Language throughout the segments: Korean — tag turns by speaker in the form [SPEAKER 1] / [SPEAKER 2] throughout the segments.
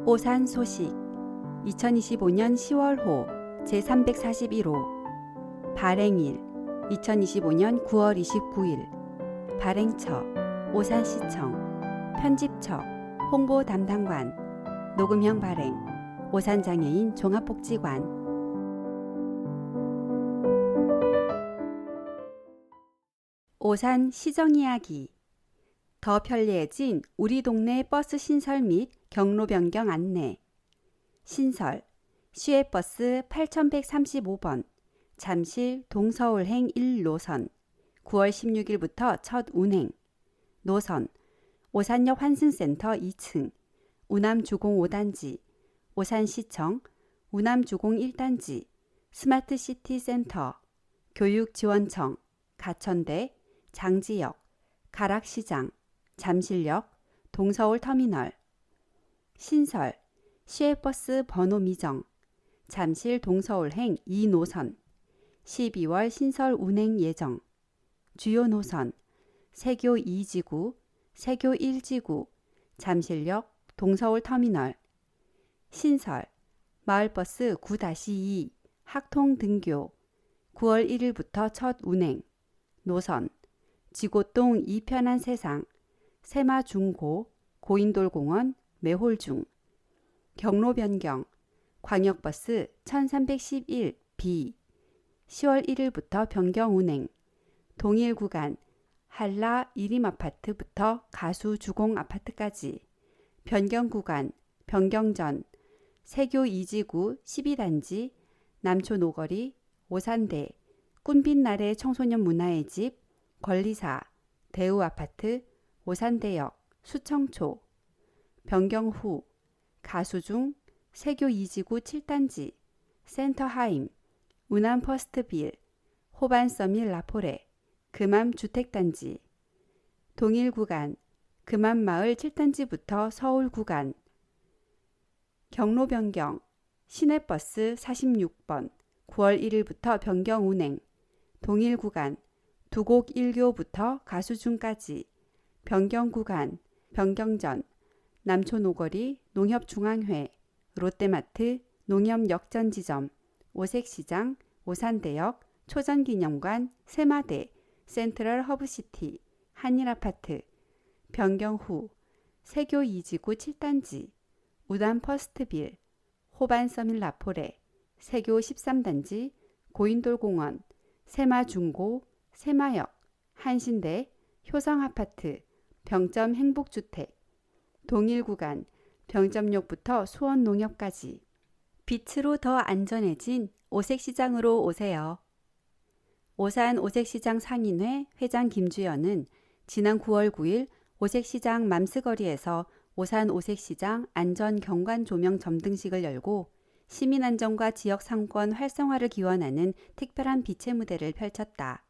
[SPEAKER 1] 오산 소식 2025년 10월호 제341호 발행일 2025년 9월 29일 발행처 오산시청 편집처 홍보 담당관 녹음형 발행 오산장애인 종합복지관 오산 시정이야기 더 편리해진 우리 동네 버스 신설 및 경로 변경 안내 신설 시외버스 8135번 잠실 동서울행 1노선 9월 16일부터 첫 운행 노선 오산역 환승센터 2층 우남주공 5단지 오산시청 우남주공 1단지 스마트시티 센터 교육지원청 가천대 장지역 가락시장 잠실역 동서울터미널 신설 시외버스 번호 미정 잠실 동서울행 2노선 12월 신설 운행 예정 주요 노선 세교 2지구, 세교 1지구, 잠실역 동서울터미널 신설 마을버스 9-2 학통 등교 9월 1일부터 첫 운행 노선 지고동 이편한 세상 세마중고 고인돌공원 매홀중 경로 변경 광역버스 1311B 10월 1일부터 변경 운행 동일 구간 한라 이림아파트부터 가수주공아파트까지 변경 구간 변경 전 세교 2지구 12단지 남초노거리 오산대 꿈빛날의 청소년 문화의 집 권리사 대우아파트 오산대역 수청초 변경 후 가수중 세교 2지구 7단지 센터하임 우남퍼스트빌 호반서밀 라포레 금암주택단지 동일 구간 금암마을 7단지부터 서울 구간 경로 변경 시내버스 46번 9월 1일부터 변경 운행 동일 구간 두곡 1교부터 가수중까지 변경 구간 변경 전 남초노거리 농협중앙회 롯데마트 농협역전지점 오색시장 오산대역 초전기념관 세마대 센트럴 허브시티 한일아파트 변경 후 세교 2지구 7단지 우담퍼스트빌 호반서밀 라포레 세교 13단지 고인돌공원 세마중고 세마역 한신대 효성아파트 병점 행복주택 동일 구간 병점역부터 수원농협까지 빛으로 더 안전해진 오색시장으로 오세요. 오산 오색시장 상인회 회장 김주연은 지난 9월 9일 오색시장 맘스거리에서 오산 오색시장 안전경관 조명 점등식을 열고 시민안전과 지역상권 활성화를 기원하는 특별한 빛의 무대를 펼쳤다.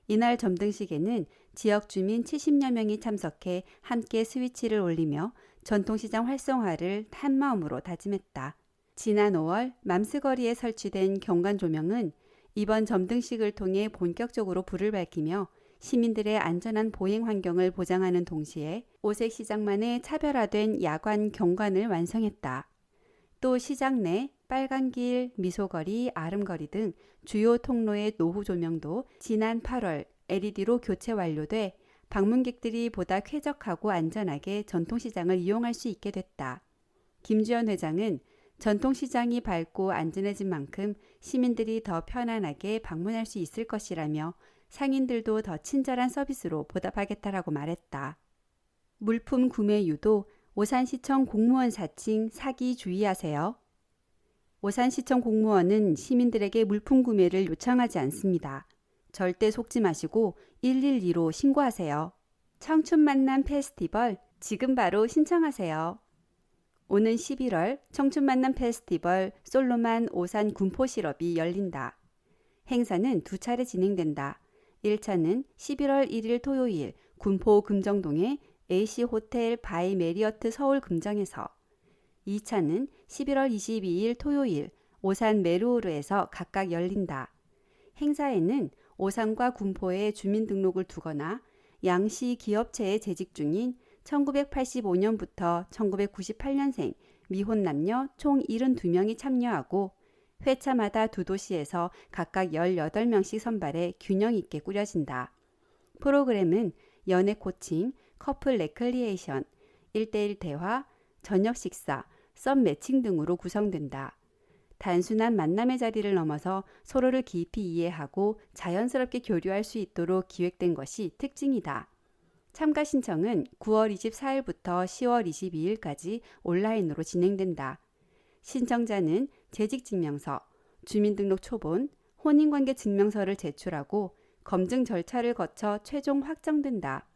[SPEAKER 1] 이날 점등식에는 지역 주민 70여 명이 참석해 함께 스위치를 올리며 전통시장 활성화를 한마음으로 다짐했다. 지난 5월 맘스거리에 설치된 경관 조명은 이번 점등식을 통해 본격적으로 불을 밝히며 시민들의 안전한 보행 환경을 보장하는 동시에 오색시장만의 차별화된 야관 경관을 완성했다. 또 시장 내 빨간길, 미소거리, 아름거리 등 주요 통로의 노후 조명도 지난 8월 LED로 교체 완료돼 방문객들이 보다 쾌적하고 안전하게 전통시장을 이용할 수 있게 됐다. 김주연 회장은 전통시장이 밝고 안전해진 만큼 시민들이 더 편안하게 방문할 수 있을 것이라며 상인들도 더 친절한 서비스로 보답하겠다라고 말했다. 물품 구매 유도 오산시청 공무원 사칭 사기 주의하세요. 오산시청 공무원은 시민들에게 물품 구매를 요청하지 않습니다. 절대 속지 마시고 112로 신고하세요. 청춘만남 페스티벌 지금 바로 신청하세요. 오는 11월 청춘만남 페스티벌 솔로만 오산 군포실업이 열린다. 행사는 두 차례 진행된다. 1차는 11월 1일 토요일 군포 금정동의 A씨호텔 바이 메리어트 서울 금정에서 2차는 11월 22일 토요일 오산 메루오르에서 각각 열린다. 행사에는 오산과 군포에 주민등록을 두거나 양시 기업체에 재직 중인 1985년부터 1998년생 미혼 남녀 총 72명이 참여하고 회차마다 두 도시에서 각각 18명씩 선발해 균형 있게 꾸려진다. 프로그램은 연애 코칭, 커플 레클리에이션, 1대1 대화, 저녁 식사, 썸 매칭 등으로 구성된다. 단순한 만남의 자리를 넘어서 서로를 깊이 이해하고 자연스럽게 교류할 수 있도록 기획된 것이 특징이다. 참가 신청은 9월 24일부터 10월 22일까지 온라인으로 진행된다. 신청자는 재직증명서, 주민등록 초본, 혼인관계 증명서를 제출하고 검증 절차를 거쳐 최종 확정된다.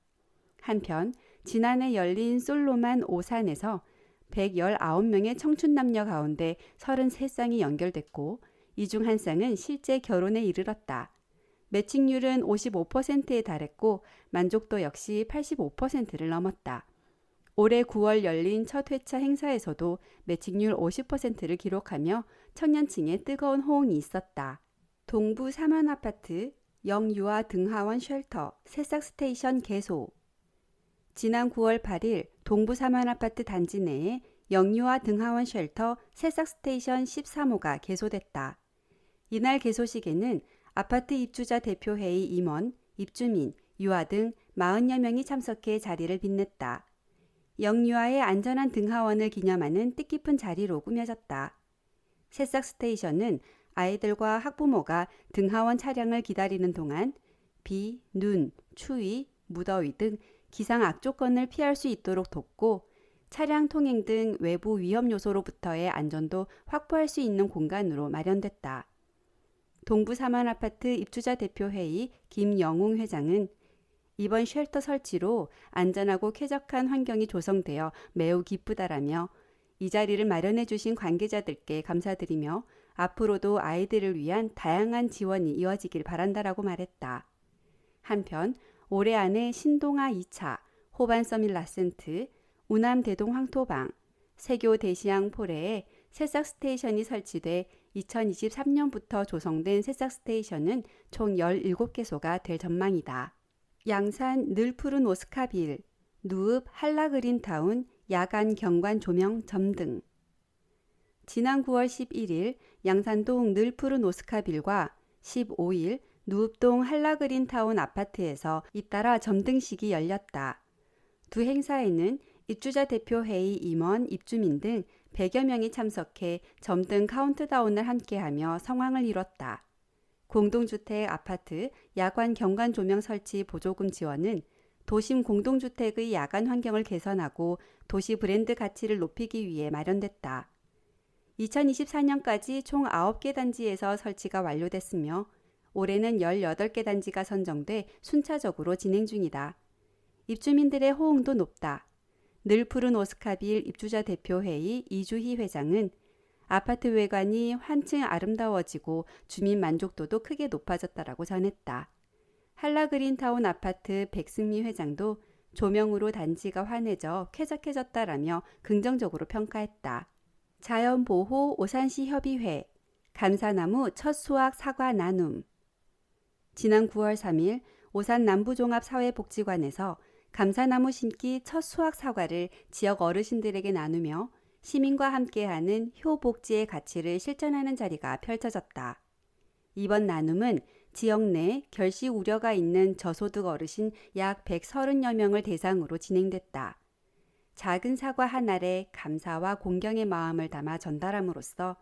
[SPEAKER 1] 한편 지난해 열린 솔로만 오산에서 119명의 청춘 남녀 가운데 33쌍이 연결됐고 이 중 한 쌍은 실제 결혼에 이르렀다. 매칭률은 55%에 달했고 만족도 역시 85%를 넘었다. 올해 9월 열린 첫 회차 행사에서도 매칭률 50%를 기록하며 청년층의 뜨거운 호응이 있었다. 동부 3원 아파트 영유아 등하원 쉘터 새싹 스테이션 개소. 지난 9월 8일 동부 3원 아파트 단지 내에 영유아 등하원 쉘터 새싹 스테이션 13호가 개소됐다. 이날 개소식에는 아파트 입주자 대표회의 임원, 입주민, 유아 등 40여 명이 참석해 자리를 빛냈다. 영유아의 안전한 등하원을 기념하는 뜻깊은 자리로 꾸며졌다. 새싹 스테이션은 아이들과 학부모가 등하원 차량을 기다리는 동안 비, 눈, 추위, 무더위 등 기상 악조건을 피할 수 있도록 돕고 차량 통행 등 외부 위험 요소로부터의 안전도 확보할 수 있는 공간으로 마련됐다. 동부 3원 아파트 입주자 대표회의 김영웅 회장은 이번 쉘터 설치로 안전하고 쾌적한 환경이 조성되어 매우 기쁘다라며 이 자리를 마련해 주신 관계자들께 감사드리며 앞으로도 아이들을 위한 다양한 지원이 이어지길 바란다라고 말했다. 한편 올해 안에 신동아 2차, 호반 서밀 라센트, 우남 대동 황토방, 세교 대시양 포레에 새싹 스테이션이 설치돼 2023년부터 조성된 새싹 스테이션은 총 17개소가 될 전망이다. 양산 늘푸른 오스카빌, 누읍 한라그린타운 야간 경관 조명 점등. 지난 9월 11일 양산동 늘푸른 오스카빌과 15일 누읍동 한라그린타운 아파트에서 잇따라 점등식이 열렸다. 두 행사에는 입주자 대표회의 임원, 입주민 등 100여 명이 참석해 점등 카운트다운을 함께하며 성황을 이뤘다. 공동주택 아파트 야간 경관 조명 설치 보조금 지원은 도심 공동주택의 야간 환경을 개선하고 도시 브랜드 가치를 높이기 위해 마련됐다. 2024년까지 총 9개 단지에서 설치가 완료됐으며 올해는 18개 단지가 선정돼 순차적으로 진행 중이다. 입주민들의 호응도 높다. 늘푸른 오스카빌 입주자 대표회의 이주희 회장은 아파트 외관이 한층 아름다워지고 주민 만족도도 크게 높아졌다라고 전했다. 한라그린타운 아파트 백승미 회장도 조명으로 단지가 환해져 쾌적해졌다라며 긍정적으로 평가했다. 자연보호 오산시 협의회, 감사나무 첫 수확 사과 나눔. 지난 9월 3일 오산 남부종합사회복지관에서 감사나무 심기 첫 수확 사과를 지역 어르신들에게 나누며 시민과 함께하는 효복지의 가치를 실천하는 자리가 펼쳐졌다. 이번 나눔은 지역 내 결식 우려가 있는 저소득 어르신 약 130여 명을 대상으로 진행됐다. 작은 사과 한 알에 감사와 공경의 마음을 담아 전달함으로써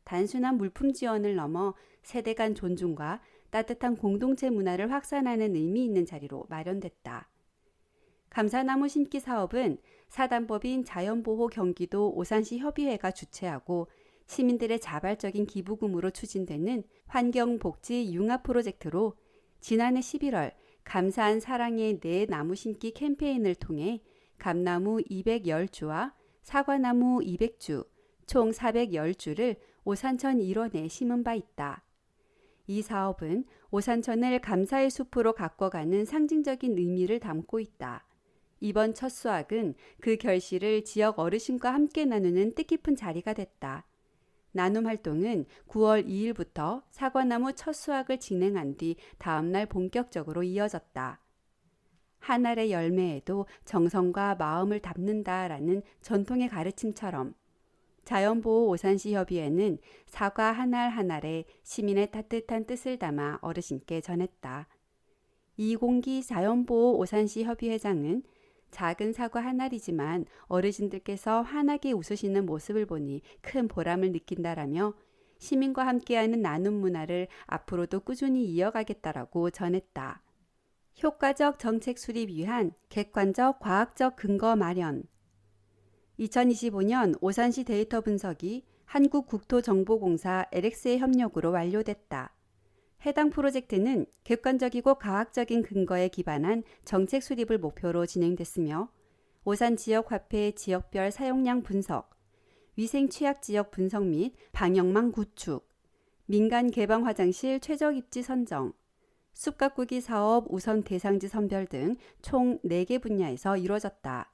[SPEAKER 1] 단순한 물품 지원을 넘어 세대 간 존중과 따뜻한 공동체 문화를 확산하는 의미 있는 자리로 마련됐다. 감사나무 심기 사업은 사단법인 자연보호 경기도 오산시 협의회가 주최하고 시민들의 자발적인 기부금으로 추진되는 환경복지 융합 프로젝트로 지난해 11월 감사한 사랑의 내 나무 심기 캠페인을 통해 감나무 210주와 사과나무 200주, 총 410주를 오산천 일원에 심은 바 있다. 이 사업은 오산천을 감사의 숲으로 가꿔가는 상징적인 의미를 담고 있다. 이번 첫 수확은 그 결실을 지역 어르신과 함께 나누는 뜻깊은 자리가 됐다. 나눔 활동은 9월 2일부터 사과나무 첫 수확을 진행한 뒤 다음날 본격적으로 이어졌다. 한 알의 열매에도 정성과 마음을 담는다라는 전통의 가르침처럼 자연보호 오산시 협의회는 사과 한 알 한 알에 시민의 따뜻한 뜻을 담아 어르신께 전했다. 이공기 자연보호 오산시 협의회장은 작은 사과 한 알이지만 어르신들께서 환하게 웃으시는 모습을 보니 큰 보람을 느낀다라며 시민과 함께하는 나눔 문화를 앞으로도 꾸준히 이어가겠다라고 전했다. 효과적 정책 수립 위한 객관적 과학적 근거 마련. 2025년 오산시 데이터 분석이 한국국토정보공사 LX의 협력으로 완료됐다. 해당 프로젝트는 객관적이고 과학적인 근거에 기반한 정책 수립을 목표로 진행됐으며 오산 지역 화폐 지역별 사용량 분석, 위생 취약 지역 분석 및 방역망 구축, 민간 개방 화장실 최적 입지 선정, 숲 가꾸기 사업 우선 대상지 선별 등 총 4개 분야에서 이루어졌다.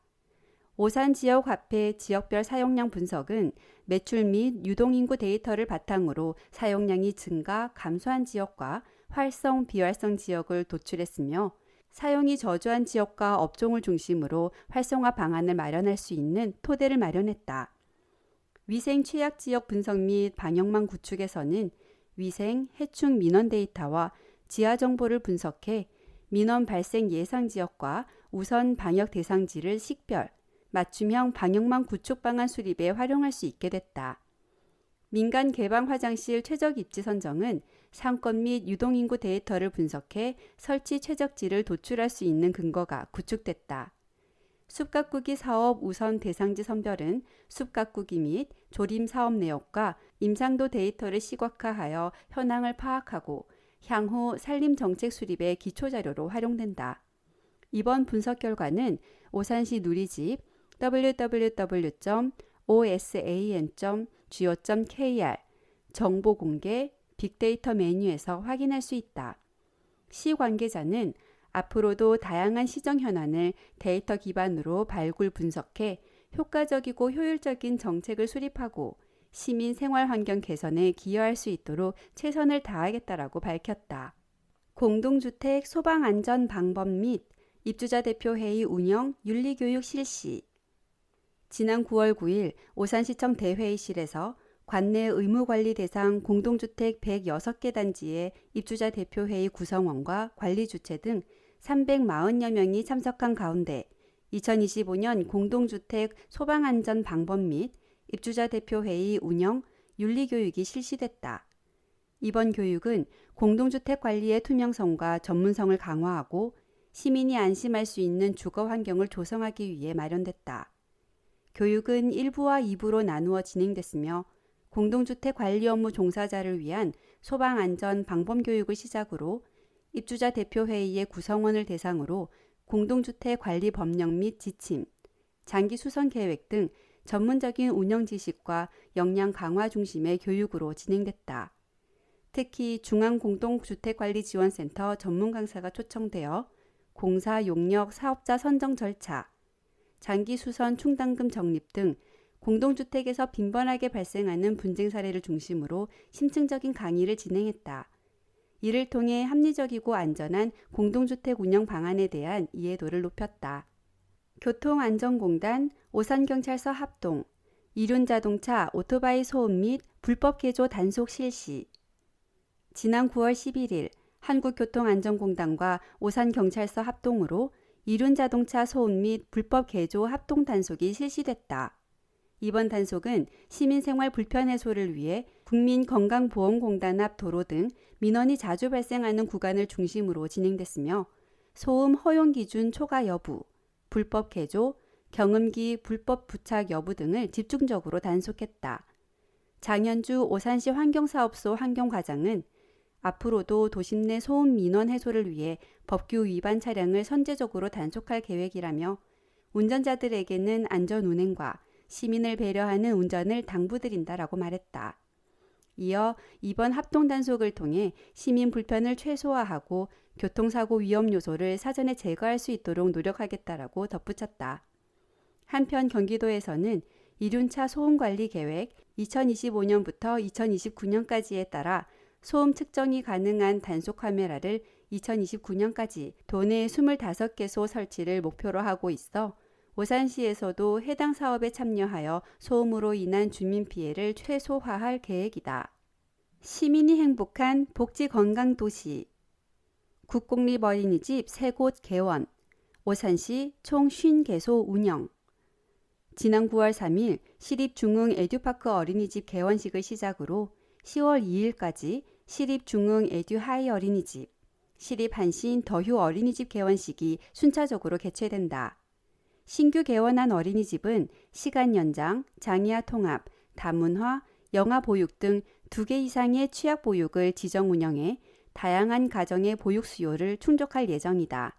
[SPEAKER 1] 오산 지역 화폐 지역별 사용량 분석은 매출 및 유동인구 데이터를 바탕으로 사용량이 증가, 감소한 지역과 활성, 비활성 지역을 도출했으며 사용이 저조한 지역과 업종을 중심으로 활성화 방안을 마련할 수 있는 토대를 마련했다. 위생 취약 지역 분석 및 방역망 구축에서는 위생, 해충 민원 데이터와 지하 정보를 분석해 민원 발생 예상 지역과 우선 방역 대상지를 식별, 맞춤형 방역망 구축 방안 수립에 활용할 수 있게 됐다. 민간 개방 화장실 최적 입지 선정은 상권 및 유동인구 데이터를 분석해 설치 최적지를 도출할 수 있는 근거가 구축됐다. 숲 가꾸기 사업 우선 대상지 선별은 숲 가꾸기 및 조림 사업 내역과 임상도 데이터를 시각화하여 현황을 파악하고 향후 산림 정책 수립의 기초 자료로 활용된다. 이번 분석 결과는 오산시 누리집 www.osan.go.kr 정보 공개 빅데이터 메뉴에서 확인할 수 있다. 시 관계자는 앞으로도 다양한 시정 현안을 데이터 기반으로 발굴 분석해 효과적이고 효율적인 정책을 수립하고 시민 생활 환경 개선에 기여할 수 있도록 최선을 다하겠다라고 밝혔다. 공동주택 소방 안전 방법 및 입주자 대표 회의 운영 윤리교육 실시. 지난 9월 9일 오산시청 대회의실에서 관내 의무관리 대상 공동주택 106개 단지의 입주자 대표회의 구성원과 관리주체 등 340여 명이 참석한 가운데 2025년 공동주택 소방안전 방법 및 입주자 대표회의 운영 윤리교육이 실시됐다. 이번 교육은 공동주택 관리의 투명성과 전문성을 강화하고 시민이 안심할 수 있는 주거 환경을 조성하기 위해 마련됐다. 교육은 1부와 2부로 나누어 진행됐으며 공동주택 관리 업무 종사자를 위한 소방안전 방법 교육을 시작으로 입주자 대표회의의 구성원을 대상으로 공동주택 관리 법령 및 지침, 장기 수선 계획 등 전문적인 운영 지식과 역량 강화 중심의 교육으로 진행됐다. 특히 중앙공동주택관리지원센터 전문 강사가 초청되어 공사 용역 사업자 선정 절차, 장기 수선 충당금 적립 등 공동주택에서 빈번하게 발생하는 분쟁 사례를 중심으로 심층적인 강의를 진행했다. 이를 통해 합리적이고 안전한 공동주택 운영 방안에 대한 이해도를 높였다. 교통안전공단, 오산경찰서 합동, 이륜자동차 오토바이 소음 및 불법 개조 단속 실시. 지난 9월 11일 한국교통안전공단과 오산경찰서 합동으로 이륜자동차 소음 및 불법 개조 합동 단속이 실시됐다. 이번 단속은 시민생활 불편 해소를 위해 국민건강보험공단 앞 도로 등 민원이 자주 발생하는 구간을 중심으로 진행됐으며 소음 허용 기준 초과 여부, 불법 개조, 경음기 불법 부착 여부 등을 집중적으로 단속했다. 장현주 오산시 환경사업소 환경과장은 앞으로도 도심 내 소음 민원 해소를 위해 법규 위반 차량을 선제적으로 단속할 계획이라며 운전자들에게는 안전운행과 시민을 배려하는 운전을 당부드린다라고 말했다. 이어 이번 합동단속을 통해 시민 불편을 최소화하고 교통사고 위험 요소를 사전에 제거할 수 있도록 노력하겠다라고 덧붙였다. 한편 경기도에서는 이륜차 소음관리 계획 2025년부터 2029년까지에 따라 소음 측정이 가능한 단속 카메라를 2029년까지 도내 25개소 설치를 목표로 하고 있어 오산시에서도 해당 사업에 참여하여 소음으로 인한 주민 피해를 최소화할 계획이다. 시민이 행복한 복지건강도시. 국공립어린이집 3곳 개원. 오산시 총 50개소 운영. 지난 9월 3일 시립중흥 에듀파크 어린이집 개원식을 시작으로 10월 2일까지 시립중흥 에듀하이 어린이집, 시립한신 더휴 어린이집 개원식이 순차적으로 개최된다. 신규 개원한 어린이집은 시간 연장, 장애아 통합, 다문화, 영아 보육 등 2개 이상의 취약 보육을 지정 운영해 다양한 가정의 보육 수요를 충족할 예정이다.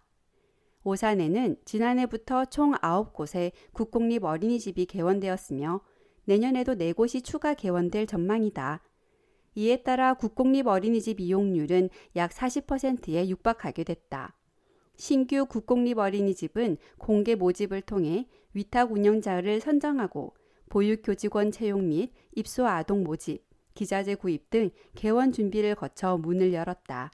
[SPEAKER 1] 오산에는 지난해부터 총 9곳의 국공립 어린이집이 개원되었으며 내년에도 4곳이 추가 개원될 전망이다. 이에 따라 국공립 어린이집 이용률은 약 40%에 육박하게 됐다. 신규 국공립 어린이집은 공개 모집을 통해 위탁 운영자를 선정하고 보육교직원 채용 및 입소 아동 모집, 기자재 구입 등 개원 준비를 거쳐 문을 열었다.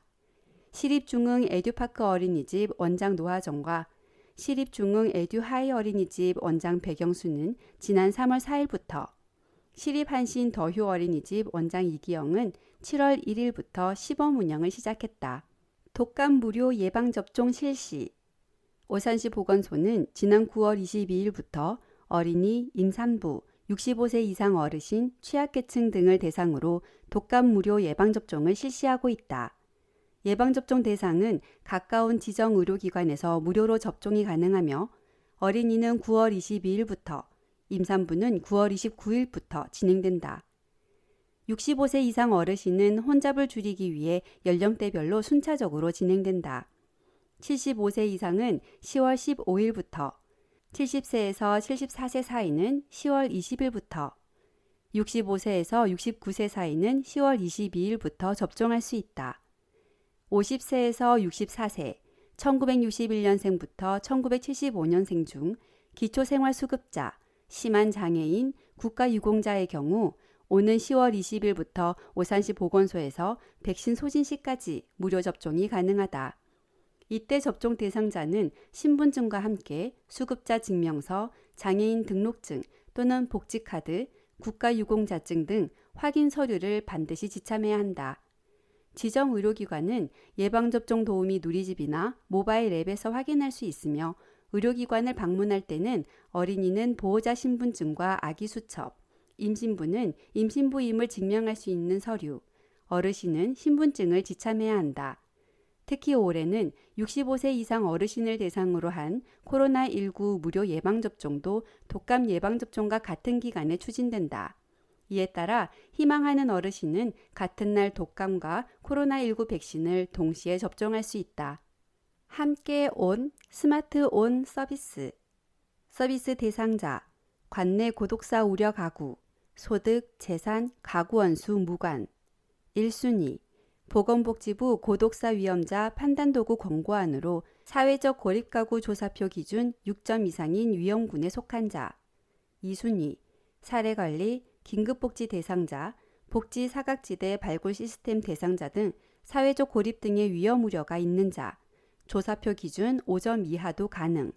[SPEAKER 1] 시립중흥 에듀파크 어린이집 원장 노하정과 시립중흥 에듀하이 어린이집 원장 백영수는 지난 3월 4일부터, 시립한신 더휴 어린이집 원장 이기영은 7월 1일부터 시범 운영을 시작했다. 독감 무료 예방접종 실시. 오산시 보건소는 지난 9월 22일부터 어린이, 임산부, 65세 이상 어르신, 취약계층 등을 대상으로 독감 무료 예방접종을 실시하고 있다. 예방접종 대상은 가까운 지정 의료기관에서 무료로 접종이 가능하며 어린이는 9월 22일부터, 임산부는 9월 29일부터 진행된다. 65세 이상 어르신은 혼잡을 줄이기 위해 연령대별로 순차적으로 진행된다. 75세 이상은 10월 15일부터, 70세에서 74세 사이는 10월 20일부터, 65세에서 69세 사이는 10월 22일부터 접종할 수 있다. 50세에서 64세, 1961년생부터 1975년생 중 기초생활수급자, 심한 장애인, 국가유공자의 경우 오는 10월 20일부터 오산시 보건소에서 백신 소진 시까지 무료 접종이 가능하다. 이때 접종 대상자는 신분증과 함께 수급자 증명서, 장애인 등록증 또는 복지카드, 국가유공자증 등 확인 서류를 반드시 지참해야 한다. 지정 의료기관은 예방접종 도우미 누리집이나 모바일 앱에서 확인할 수 있으며 의료기관을 방문할 때는 어린이는 보호자 신분증과 아기 수첩, 임신부는 임신부임을 증명할 수 있는 서류, 어르신은 신분증을 지참해야 한다. 특히 올해는 65세 이상 어르신을 대상으로 한 코로나19 무료 예방접종도 독감 예방접종과 같은 기간에 추진된다. 이에 따라 희망하는 어르신은 같은 날 독감과 코로나19 백신을 동시에 접종할 수 있다. 함께 온 스마트 온 서비스. 서비스 대상자, 관내 고독사 우려 가구, 소득, 재산, 가구 원수 무관. 1순위, 보건복지부 고독사 위험자 판단도구 권고안으로 사회적 고립가구 조사표 기준 6점 이상인 위험군에 속한 자. 2순위, 사례관리, 긴급복지 대상자, 복지 사각지대 발굴 시스템 대상자 등 사회적 고립 등의 위험 우려가 있는 자, 조사표 기준 5점 이하도 가능.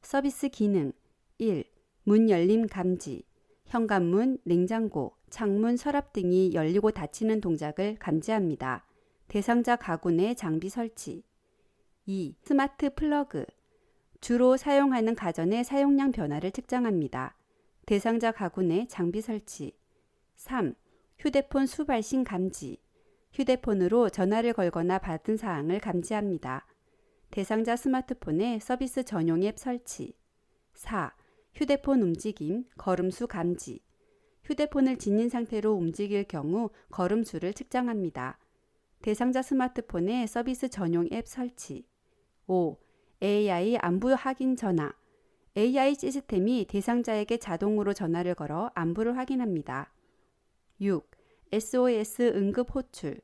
[SPEAKER 1] 서비스 기능 1. 문 열림 감지, 현관문, 냉장고, 창문, 서랍 등이 열리고 닫히는 동작을 감지합니다. 대상자 가구 내 장비 설치. 2. 스마트 플러그, 주로 사용하는 가전의 사용량 변화를 측정합니다. 대상자 가구 내 장비 설치. 3. 휴대폰 수발신 감지, 휴대폰으로 전화를 걸거나 받은 사항을 감지합니다. 대상자 스마트폰에 서비스 전용 앱 설치. 4. 휴대폰 움직임, 걸음수 감지, 휴대폰을 지닌 상태로 움직일 경우 걸음수를 측정합니다. 대상자 스마트폰에 서비스 전용 앱 설치. 5. AI 안부 확인 전화, AI 시스템이 대상자에게 자동으로 전화를 걸어 안부를 확인합니다. 6. SOS 응급 호출,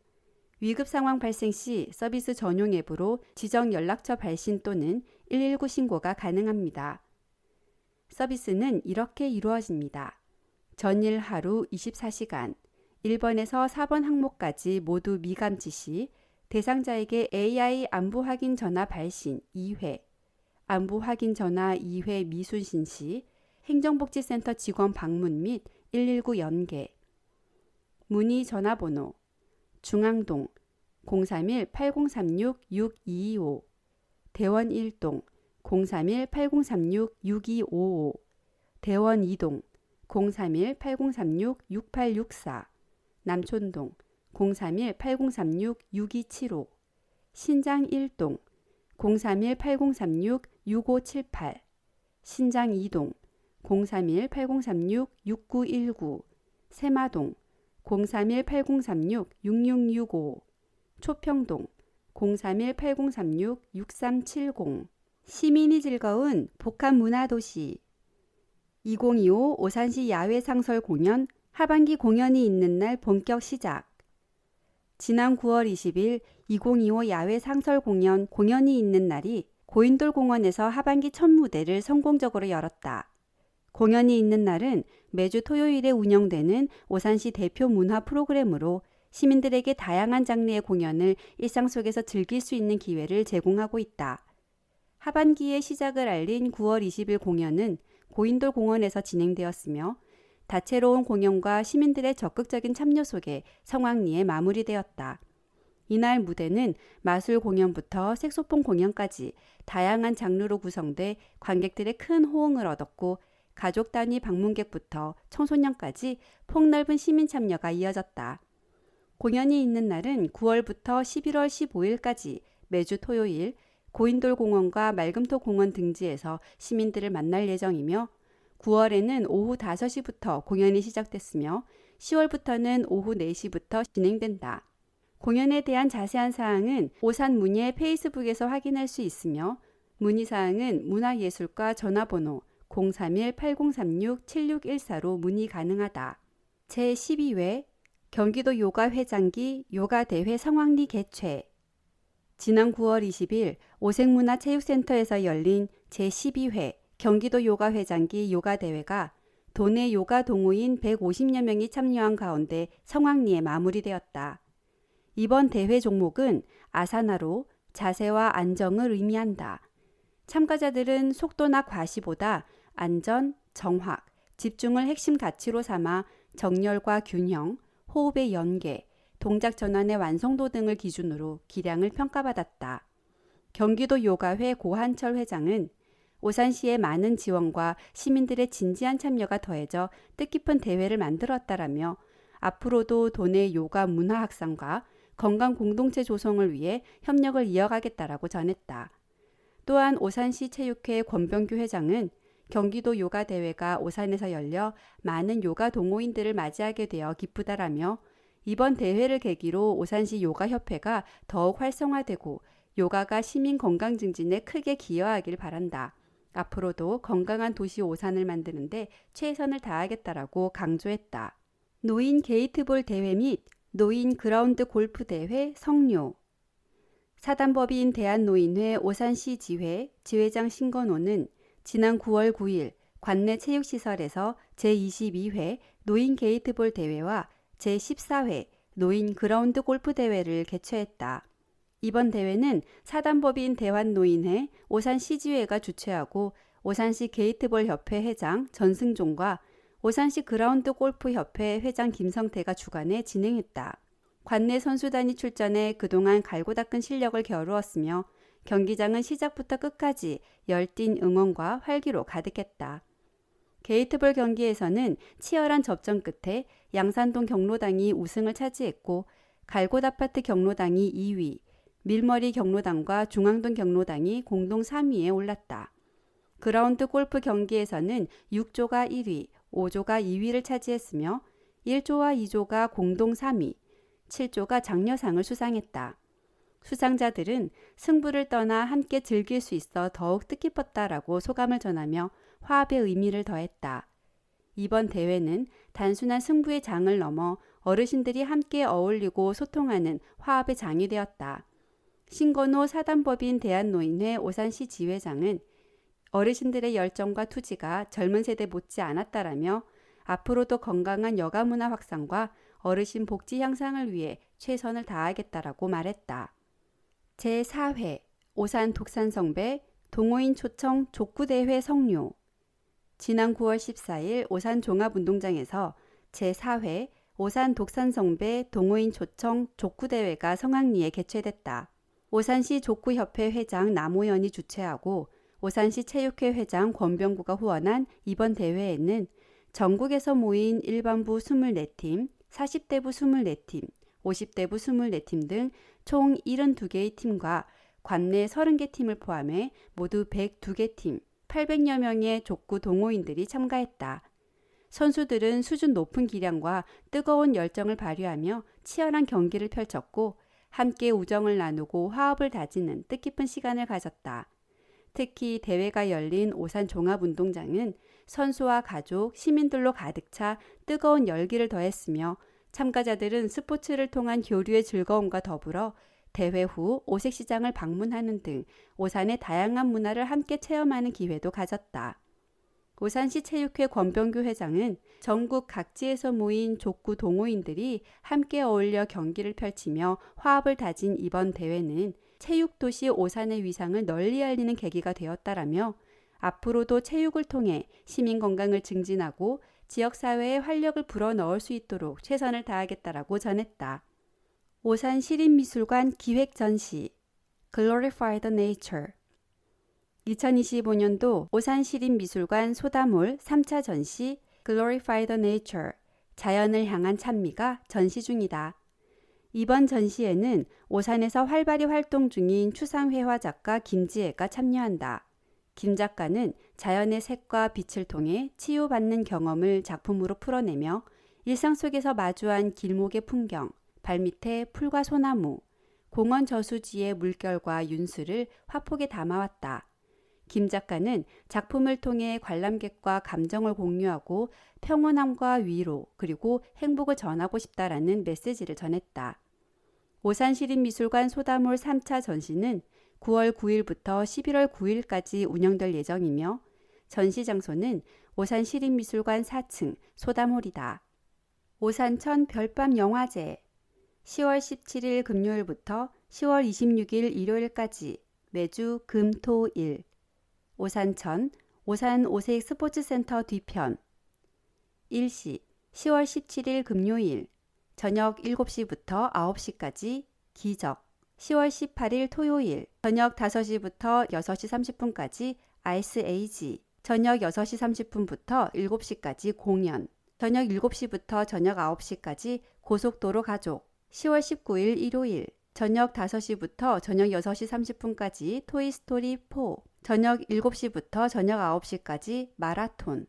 [SPEAKER 1] 위급 상황 발생 시 서비스 전용 앱으로 지정 연락처 발신 또는 119 신고가 가능합니다. 서비스는 이렇게 이루어집니다. 전일 하루 24시간, 1번에서 4번 항목까지 모두 미감지 시 대상자에게 AI 안부 확인 전화 발신 2회, 안부 확인 전화 2회 미순신 시, 행정복지센터 직원 방문 및 119 연계. 문의 전화번호 중앙동 031-8036-6225, 대원 1동 031-8036-6255, 대원 2동 031-8036-6864, 남촌동 031-8036-6275, 신장 1동 031-8036-6578, 신장 2동 031-8036-6919, 세마동 031-8036-6665, 초평동 031-8036-6370. 시민이 즐거운 복합문화도시 2025 오산시 야외상설 공연 하반기 공연이 있는 날 본격 시작. 지난 9월 20일 2025 야외상설 공연이 있는 날이 고인돌 공원에서 하반기 첫 무대를 성공적으로 열었다. 공연이 있는 날은 매주 토요일에 운영되는 오산시 대표 문화 프로그램으로 시민들에게 다양한 장르의 공연을 일상 속에서 즐길 수 있는 기회를 제공하고 있다. 하반기의 시작을 알린 9월 20일 공연은 고인돌 공원에서 진행되었으며 다채로운 공연과 시민들의 적극적인 참여 속에 성황리에 마무리되었다. 이날 무대는 마술 공연부터 색소폰 공연까지 다양한 장르로 구성돼 관객들의 큰 호응을 얻었고 가족 단위 방문객부터 청소년까지 폭넓은 시민 참여가 이어졌다. 공연이 있는 날은 9월부터 11월 15일까지 매주 토요일 고인돌 공원과 말금토 공원 등지에서 시민들을 만날 예정이며 9월에는 오후 5시부터 공연이 시작됐으며 10월부터는 오후 4시부터 진행된다. 공연에 대한 자세한 사항은 오산문예 페이스북에서 확인할 수 있으며 문의사항은 문화예술과 전화번호 031-8036-7614로 문의 가능하다. 제12회 경기도 요가회장기 요가대회 성황리 개최. 지난 9월 20일 오색문화체육센터에서 열린 제12회 경기도 요가회장기 요가대회가 도내 요가 동호인 150여 명이 참여한 가운데 성황리에 마무리되었다. 이번 대회 종목은 아사나로 자세와 안정을 의미한다. 참가자들은 속도나 과시보다 안전, 정확, 집중을 핵심 가치로 삼아 정렬과 균형, 호흡의 연계, 동작 전환의 완성도 등을 기준으로 기량을 평가받았다. 경기도 요가회 고한철 회장은 오산시의 많은 지원과 시민들의 진지한 참여가 더해져 뜻깊은 대회를 만들었다라며 앞으로도 도내 요가 문화 확산과 건강 공동체 조성을 위해 협력을 이어가겠다라고 전했다. 또한 오산시 체육회 권병규 회장은 경기도 요가 대회가 오산에서 열려 많은 요가 동호인들을 맞이하게 되어 기쁘다라며 이번 대회를 계기로 오산시 요가협회가 더욱 활성화되고 요가가 시민 건강 증진에 크게 기여하길 바란다. 앞으로도 건강한 도시 오산을 만드는 데 최선을 다하겠다라고 강조했다. 노인 게이트볼 대회 및 노인 그라운드 골프 대회 성료. 사단법인 대한노인회 오산시 지회 지회장 신건호는 지난 9월 9일 관내 체육시설에서 제22회 노인 게이트볼 대회와 제14회 노인 그라운드 골프 대회를 개최했다. 이번 대회는 사단법인 대한노인회 오산시지회가 주최하고 오산시 게이트볼 협회 회장 전승종과 오산시 그라운드 골프 협회 회장 김성태가 주관해 진행했다. 관내 선수단이 출전해 그동안 갈고 닦은 실력을 겨루었으며 경기장은 시작부터 끝까지 열띤 응원과 활기로 가득했다. 게이트볼 경기에서는 치열한 접전 끝에 양산동 경로당이 우승을 차지했고 갈곳 아파트 경로당이 2위, 밀머리 경로당과 중앙동 경로당이 공동 3위에 올랐다. 그라운드 골프 경기에서는 6조가 1위, 5조가 2위를 차지했으며 1조와 2조가 공동 3위, 7조가 장려상을 수상했다. 수상자들은 승부를 떠나 함께 즐길 수 있어 더욱 뜻깊었다라고 소감을 전하며 화합의 의미를 더했다. 이번 대회는 단순한 승부의 장을 넘어 어르신들이 함께 어울리고 소통하는 화합의 장이 되었다. 신건호 사단법인 대한노인회 오산시 지회장은 어르신들의 열정과 투지가 젊은 세대 못지 않았다라며 앞으로도 건강한 여가문화 확산과 어르신 복지 향상을 위해 최선을 다하겠다라고 말했다. 제4회 오산 독산성배 동호인 초청 족구대회 성료. 지난 9월 14일 오산 종합운동장에서 제4회 오산 독산성배 동호인 초청 족구대회가 성황리에 개최됐다. 오산시 족구협회 회장 남호연이 주최하고 오산시 체육회 회장 권병구가 후원한 이번 대회에는 전국에서 모인 일반부 24팀, 40대부 24팀, 50대부 24팀 등 총 72개의 팀과 관내 30개 팀을 포함해 모두 102개 팀, 800여 명의 족구 동호인들이 참가했다. 선수들은 수준 높은 기량과 뜨거운 열정을 발휘하며 치열한 경기를 펼쳤고 함께 우정을 나누고 화합을 다지는 뜻깊은 시간을 가졌다. 특히 대회가 열린 오산 종합운동장은 선수와 가족, 시민들로 가득 차 뜨거운 열기를 더했으며 참가자들은 스포츠를 통한 교류의 즐거움과 더불어 대회 후 오색시장을 방문하는 등 오산의 다양한 문화를 함께 체험하는 기회도 가졌다. 오산시 체육회 권병규 회장은 전국 각지에서 모인 족구 동호인들이 함께 어울려 경기를 펼치며 화합을 다진 이번 대회는 체육도시 오산의 위상을 널리 알리는 계기가 되었다라며 앞으로도 체육을 통해 시민 건강을 증진하고 지역사회에 활력을 불어넣을 수 있도록 최선을 다하겠다라고 전했다. 오산 시립미술관 기획전시 Glorify the Nature 2025년도 오산 시립미술관 소다몰 3차 전시 Glorify the Nature 자연을 향한 찬미가 전시 중이다. 이번 전시에는 오산에서 활발히 활동 중인 추상회화 작가 김지혜가 참여한다. 김 작가는 자연의 색과 빛을 통해 치유받는 경험을 작품으로 풀어내며 일상 속에서 마주한 길목의 풍경, 발밑에 풀과 소나무, 공원 저수지의 물결과 윤수를 화폭에 담아왔다. 김 작가는 작품을 통해 관람객과 감정을 공유하고 평온함과 위로 그리고 행복을 전하고 싶다라는 메시지를 전했다. 오산시립미술관 소다몰 3차 전시는 9월 9일부터 11월 9일까지 운영될 예정이며 전시 장소는 오산시립미술관 4층 소다몰이다. 오산천 별밤 영화제 10월 17일 금요일부터 10월 26일 일요일까지 매주 금, 토, 일 오산천 오산 오색 스포츠센터 뒤편 일시 10월 17일 금요일 저녁 7시부터 9시까지 기적 10월 18일 토요일 저녁 5시부터 6시 30분까지 아이스 에이지 저녁 6시 30분부터 7시까지 공연 저녁 7시부터 저녁 9시까지 고속도로 가족 10월 19일 일요일 저녁 5시부터 저녁 6시 30분까지 토이스토리 4 저녁 7시부터 저녁 9시까지 마라톤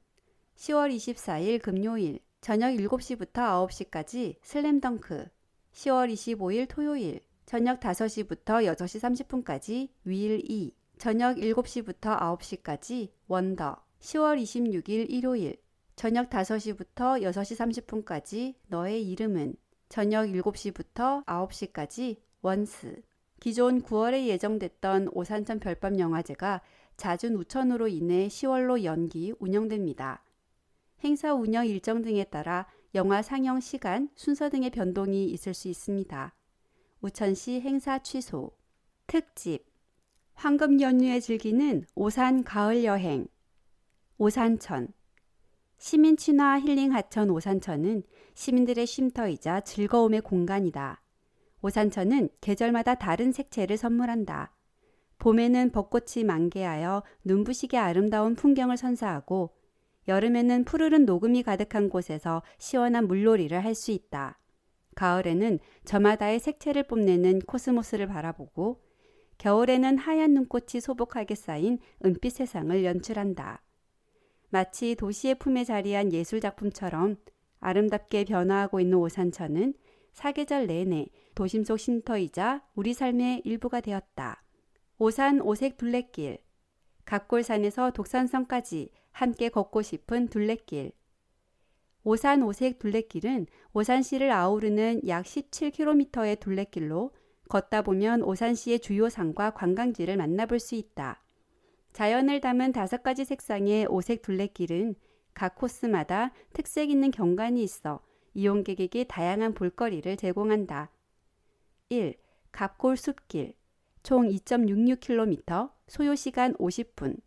[SPEAKER 1] 10월 24일 금요일 저녁 7시부터 9시까지 슬램덩크 10월 25일 토요일 저녁 5시부터 6시 30분까지 윌 2 저녁 7시부터 9시까지 원더 10월 26일 일요일 저녁 5시부터 6시 30분까지 너의 이름은 저녁 7시부터 9시까지 원스 기존 9월에 예정됐던 오산천 별밤 영화제가 잦은 우천으로 인해 10월로 연기 운영됩니다. 행사 운영 일정 등에 따라 영화 상영 시간, 순서 등의 변동이 있을 수 있습니다. 우천시 행사 취소 특집 황금 연휴에 즐기는 오산 가을 여행 오산천 시민 친화 힐링 하천 오산천은 시민들의 쉼터이자 즐거움의 공간이다. 오산천은 계절마다 다른 색채를 선물한다. 봄에는 벚꽃이 만개하여 눈부시게 아름다운 풍경을 선사하고 여름에는 푸르른 녹음이 가득한 곳에서 시원한 물놀이를 할 수 있다. 가을에는 저마다의 색채를 뽐내는 코스모스를 바라보고 겨울에는 하얀 눈꽃이 소복하게 쌓인 은빛 세상을 연출한다. 마치 도시의 품에 자리한 예술작품처럼 아름답게 변화하고 있는 오산천은 사계절 내내 도심 속 쉼터이자 우리 삶의 일부가 되었다. 오산 오색 둘레길 각골산에서 독산성까지 함께 걷고 싶은 둘레길 오산 오색 둘레길은 오산시를 아우르는 약 17km의 둘레길로 걷다 보면 오산시의 주요 상과 관광지를 만나볼 수 있다. 자연을 담은 5가지 색상의 오색 둘레길은 각 코스마다 특색 있는 경관이 있어 이용객에게 다양한 볼거리를 제공한다. 1. 갑골 숲길 총 2.66km, 소요시간 50분.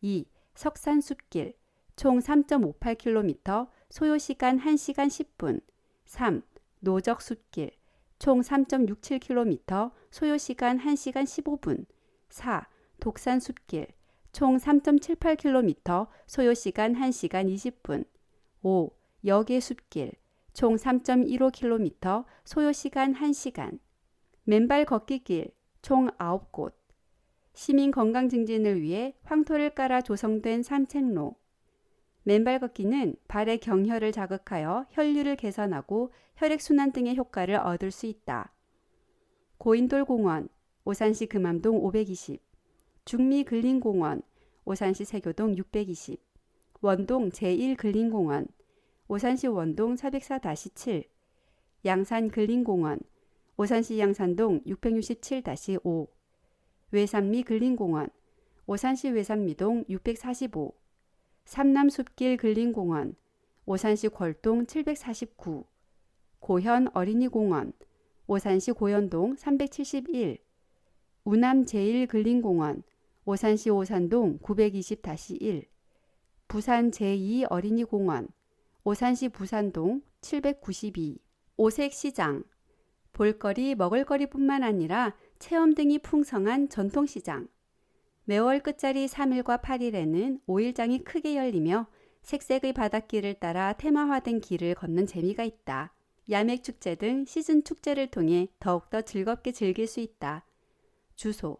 [SPEAKER 1] 2. 석산숲길, 총 3.58km, 소요시간 1시간 10분. 3. 노적숲길, 총 3.67km, 소요시간 1시간 15분. 4. 독산숲길, 총 3.78km, 소요시간 1시간 20분. 5. 여계숲길, 총 3.15km, 소요시간 1시간. 맨발 걷기길, 총 9곳. 시민 건강 증진을 위해 황토를 깔아 조성된 산책로. 맨발 걷기는 발의 경혈을 자극하여 혈류를 개선하고 혈액순환 등의 효과를 얻을 수 있다. 고인돌공원, 오산시 금암동 520, 중미근린공원, 오산시 세교동 620, 원동 제1근린공원, 오산시 원동 404-7, 양산근린공원, 오산시 양산동 667-5, 외산미 근린공원, 오산시 외산미동 645, 삼남숲길 근린공원, 오산시 궐동 749, 고현 어린이공원, 오산시 고현동 371, 우남 제1근린공원, 오산시 오산동 920-1, 부산 제2 어린이공원, 오산시 부산동 792, 오색시장, 볼거리, 먹을거리뿐만 아니라 체험 등이 풍성한 전통시장. 매월 끝자리 3일과 8일에는 5일장이 크게 열리며 색색의 바닷길을 따라 테마화된 길을 걷는 재미가 있다. 야맥축제 등 시즌 축제를 통해 더욱더 즐겁게 즐길 수 있다. 주소: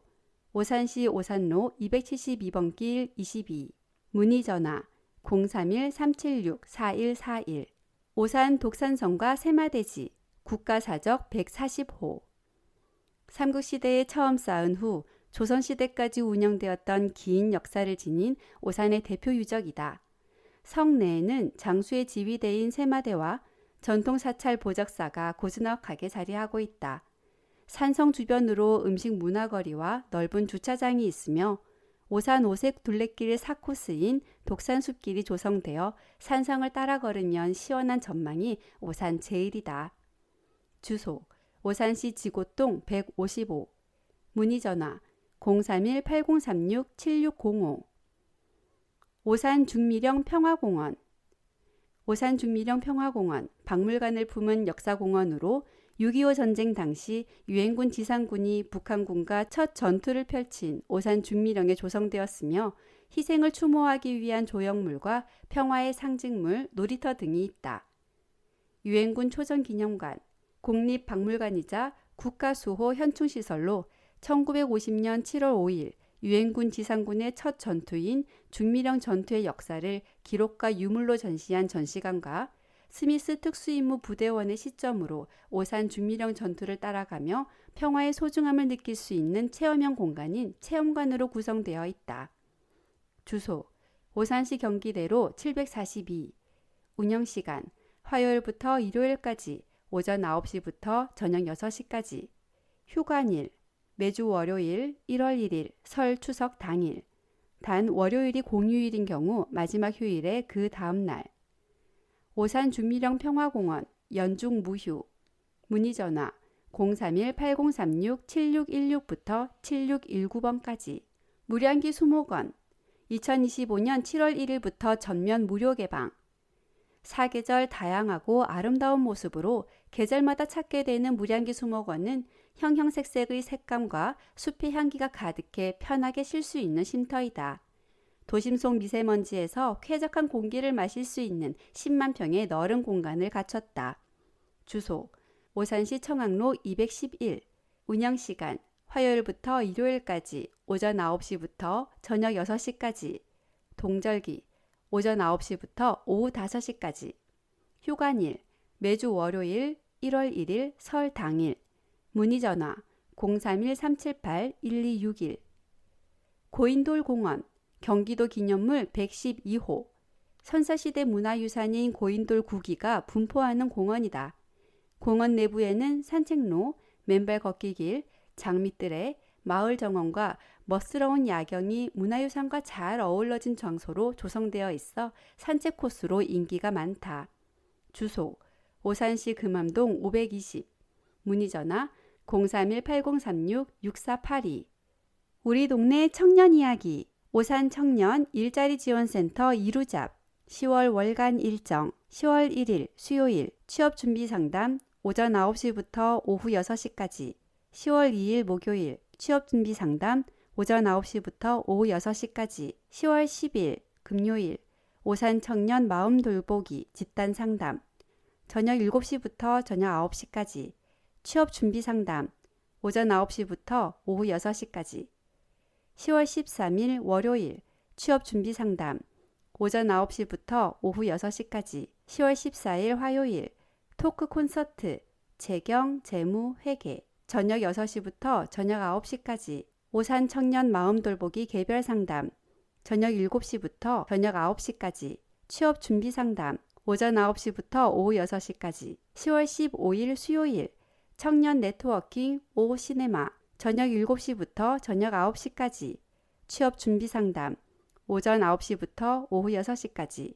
[SPEAKER 1] 오산시 오산로 272번 길 22. 문의전화 031-376-4141. 오산 독산성과 세마대지 국가사적 140호. 삼국시대에 처음 쌓은 후 조선시대까지 운영되었던 긴 역사를 지닌 오산의 대표 유적이다. 성 내에는 장수의 지휘대인 세마대와 전통사찰 보적사가 고즈넉하게 자리하고 있다. 산성 주변으로 음식 문화거리와 넓은 주차장이 있으며 오산 오색 둘레길 4코스인 독산숲길이 조성되어 산성을 따라 걸으면 시원한 전망이 오산 제일이다. 주소: 오산시 지곡동 155. 문의전화 031-8036-7605. 오산 중미령 평화공원. 오산 중미령 평화공원, 박물관을 품은 역사공원으로 6.25 전쟁 당시 유엔군 지상군이 북한군과 첫 전투를 펼친 오산 중미령에 조성되었으며 희생을 추모하기 위한 조형물과 평화의 상징물, 놀이터 등이 있다. 유엔군 초전기념관, 국립박물관이자 국가수호 현충시설로 1950년 7월 5일 유엔군 지상군의 첫 전투인 중미령 전투의 역사를 기록과 유물로 전시한 전시관과 스미스 특수임무 부대원의 시점으로 오산 중미령 전투를 따라가며 평화의 소중함을 느낄 수 있는 체험형 공간인 체험관으로 구성되어 있다. 주소: 오산시 경기대로 742. 운영시간: 화요일부터 일요일까지 오전 9시부터 저녁 6시까지. 휴관일: 매주 월요일 1월 1일 설 추석 당일. 단 월요일이 공휴일인 경우 마지막 휴일에 그 다음 날. 오산 중미령 평화공원 연중 무휴. 문의전화 031-8036-7616부터 7619번까지. 무량기 수목원 2025년 7월 1일부터 전면 무료 개방. 사계절 다양하고 아름다운 모습으로 계절마다 찾게 되는 무량기 수목원은 형형색색의 색감과 숲의 향기가 가득해 편하게 쉴 수 있는 쉼터이다. 도심 속 미세먼지에서 쾌적한 공기를 마실 수 있는 10만 평의 넓은 공간을 갖췄다. 주소: 오산시 청학로 211. 운영시간: 화요일부터 일요일까지 오전 9시부터 저녁 6시까지. 동절기: 오전 9시부터 오후 5시까지. 휴관일: 매주 월요일 1월 1일 설 당일. 문의전화 031-378-1261. 고인돌공원 경기도 기념물 112호. 선사시대 문화유산인 고인돌 구기가 분포하는 공원이다. 공원 내부에는 산책로, 맨발 걷기길, 장미뜰에 마을 정원과 멋스러운 야경이 문화유산과 잘 어우러진 장소로 조성되어 있어 산책 코스로 인기가 많다. 주소: 오산시 금암동 520. 문의전화 031-8036-6482. 우리 동네 청년 이야기. 오산 청년 일자리 지원센터 이루잡 10월 월간 일정 10월 1일 수요일 취업 준비 상담 오전 9시부터 오후 6시까지 10월 2일 목요일 취업 준비 상담 오전 9시부터 오후 6시까지 10월 10일 금요일 오산 청년 마음 돌보기 집단 상담 저녁 7시부터 저녁 9시까지 취업 준비 상담 오전 9시부터 오후 6시까지 10월 13일 월요일 취업 준비 상담 오전 9시부터 오후 6시까지 10월 14일 화요일 토크 콘서트 재경, 재무, 회계 저녁 6시부터 저녁 9시까지 오산 청년 마음 돌보기 개별 상담 저녁 7시부터 저녁 9시까지 취업 준비 상담 오전 9시부터 오후 6시까지 10월 15일 수요일 청년 네트워킹 오 시네마 저녁 7시부터 저녁 9시까지 취업 준비 상담 오전 9시부터 오후 6시까지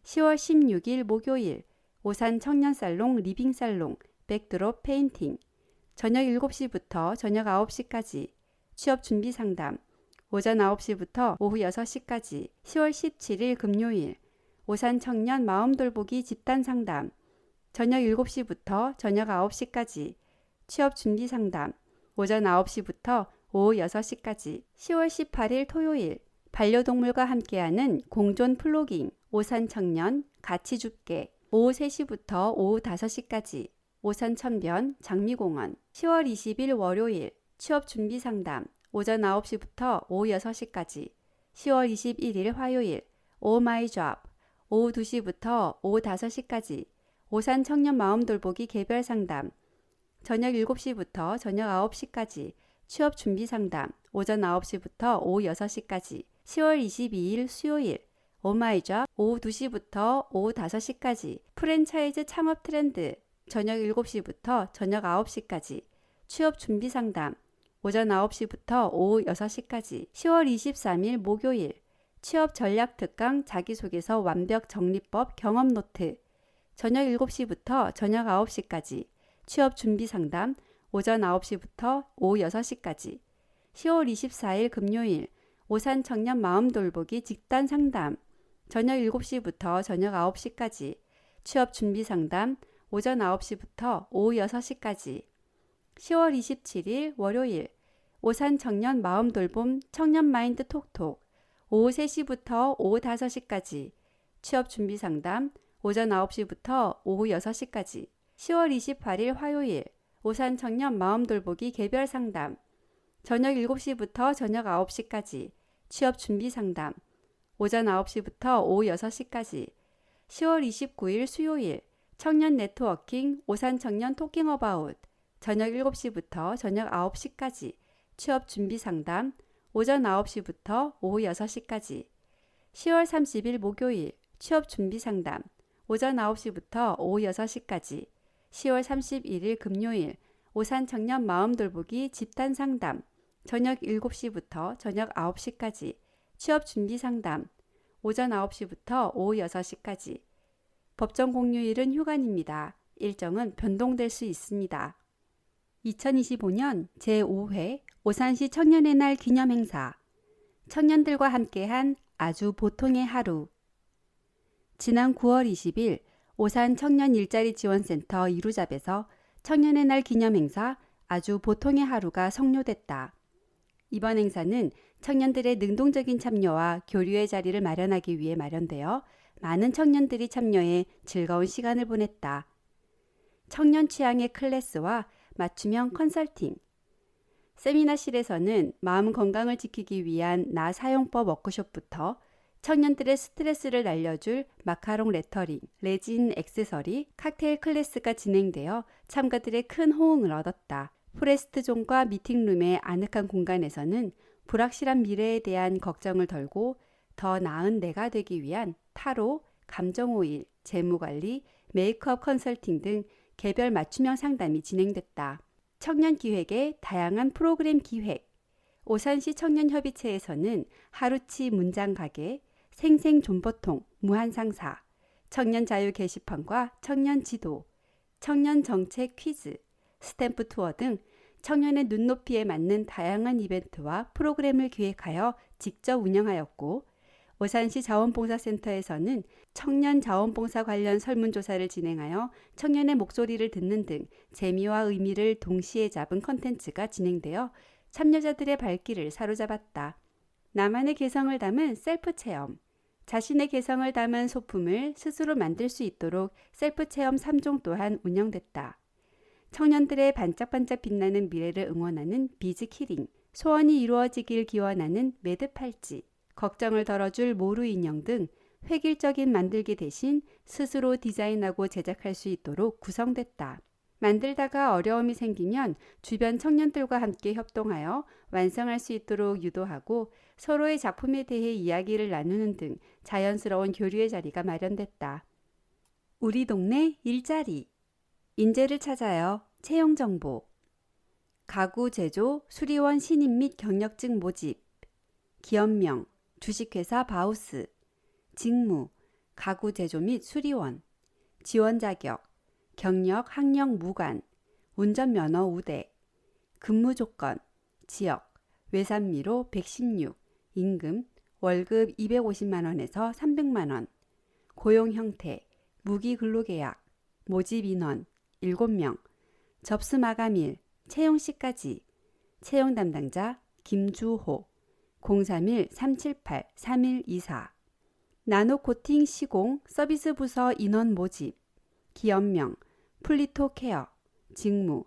[SPEAKER 1] 10월 16일 목요일 오산 청년살롱 리빙살롱 백드롭 페인팅 저녁 7시부터 저녁 9시까지 취업 준비 상담 오전 9시부터 오후 6시까지 10월 17일 금요일 오산 청년 마음 돌보기 집단 상담 저녁 7시부터 저녁 9시까지 취업 준비 상담 오전 9시부터 오후 6시까지 10월 18일 토요일 반려동물과 함께하는 공존 플로깅 오산 청년 같이 줍게 오후 3시부터 오후 5시까지 오산 천변 장미공원 10월 20일 월요일 취업 준비 상담 오전 9시부터 오후 6시까지 10월 21일 화요일 오마이잡 오후 2시부터 오후 5시까지 오산 청년 마음 돌보기 개별 상담 저녁 7시부터 저녁 9시까지 취업 준비 상담 오전 9시부터 오후 6시까지 10월 22일 수요일 오마이잡 오후 2시부터 오후 5시까지 프랜차이즈 창업 트렌드 저녁 7시부터 저녁 9시까지 취업 준비 상담 오전 9시부터 오후 6시까지 10월 23일 목요일 취업 전략 특강 자기소개서 완벽 정리법 경험 노트 저녁 7시부터 저녁 9시까지 취업 준비 상담 오전 9시부터 오후 6시까지 10월 24일 금요일 오산 청년 마음 돌보기 집단 상담 저녁 7시부터 저녁 9시까지 취업 준비 상담 오전 9시부터 오후 6시까지 10월 27일 월요일 오산 청년 마음 돌봄 청년 마인드 톡톡 오후 3시부터 오후 5시까지 취업 준비 상담 오전 9시부터 오후 6시까지 10월 28일 화요일 오산 청년 마음 돌보기 개별 상담 저녁 7시부터 저녁 9시까지 취업 준비 상담 오전 9시부터 오후 6시까지 10월 29일 수요일 청년 네트워킹 오산 청년 토킹 어바웃 저녁 7시부터 저녁 9시까지 취업 준비 상담 오전 9시부터 오후 6시까지 10월 30일 목요일 취업 준비 상담 오전 9시부터 오후 6시까지 10월 31일 금요일 오산 청년 마음 돌보기 집단 상담 저녁 7시부터 저녁 9시까지 취업 준비 상담 오전 9시부터 오후 6시까지 법정 공휴일은 휴관입니다. 일정은 변동될 수 있습니다. 2025년 제5회 오산시 청년의 날 기념행사 청년들과 함께한 아주 보통의 하루 지난 9월 20일 오산 청년 일자리 지원센터 이루잡에서 청년의 날 기념행사 아주 보통의 하루가 성료됐다. 이번 행사는 청년들의 능동적인 참여와 교류의 자리를 마련하기 위해 마련되어 많은 청년들이 참여해 즐거운 시간을 보냈다. 청년 취향의 클래스와 맞춤형 컨설팅 세미나실에서는 마음 건강을 지키기 위한 나 사용법 워크숍부터 청년들의 스트레스를 날려줄 마카롱 레터링, 레진 액세서리, 칵테일 클래스가 진행되어 참가들의 큰 호응을 얻었다. 포레스트존과 미팅룸의 아늑한 공간에서는 불확실한 미래에 대한 걱정을 덜고 더 나은 내가 되기 위한 타로, 감정오일, 재무관리, 메이크업 컨설팅 등 개별 맞춤형 상담이 진행됐다. 청년기획의 다양한 프로그램 기획, 오산시 청년협의체에서는 하루치 문장가게, 생생존버통, 무한상사, 청년자유 게시판과 청년지도, 청년정책 퀴즈, 스탬프 투어 등 청년의 눈높이에 맞는 다양한 이벤트와 프로그램을 기획하여 직접 운영하였고 오산시 자원봉사센터에서는 청년 자원봉사 관련 설문조사를 진행하여 청년의 목소리를 듣는 등 재미와 의미를 동시에 잡은 컨텐츠가 진행되어 참여자들의 발길을 사로잡았다. 나만의 개성을 담은 셀프 체험. 자신의 개성을 담은 소품을 스스로 만들 수 있도록 셀프 체험 3종 또한 운영됐다. 청년들의 반짝반짝 빛나는 미래를 응원하는 비즈 키링, 소원이 이루어지길 기원하는 매드 팔찌, 걱정을 덜어줄 모루 인형 등 획일적인 만들기 대신 스스로 디자인하고 제작할 수 있도록 구성됐다. 만들다가 어려움이 생기면 주변 청년들과 함께 협동하여 완성할 수 있도록 유도하고 서로의 작품에 대해 이야기를 나누는 등 자연스러운 교류의 자리가 마련됐다. 우리 동네 일자리. 인재를 찾아요. 채용 정보. 가구 제조, 수리원 신입 및 경력직 모집. 기업명, 주식회사 바우스. 직무, 가구 제조 및 수리원. 지원 자격, 경력, 학력 무관. 운전면허 우대. 근무 조건, 지역, 외산미로 116, 임금, 월급 250만 원에서 300만 원. 고용 형태, 무기 근로계약. 모집 인원 7명, 접수 마감일, 채용 시까지, 채용 담당자 김주호, 031-378-3124, 나노코팅 시공 서비스 부서 인원 모집, 기업명 플리토 케어, 직무,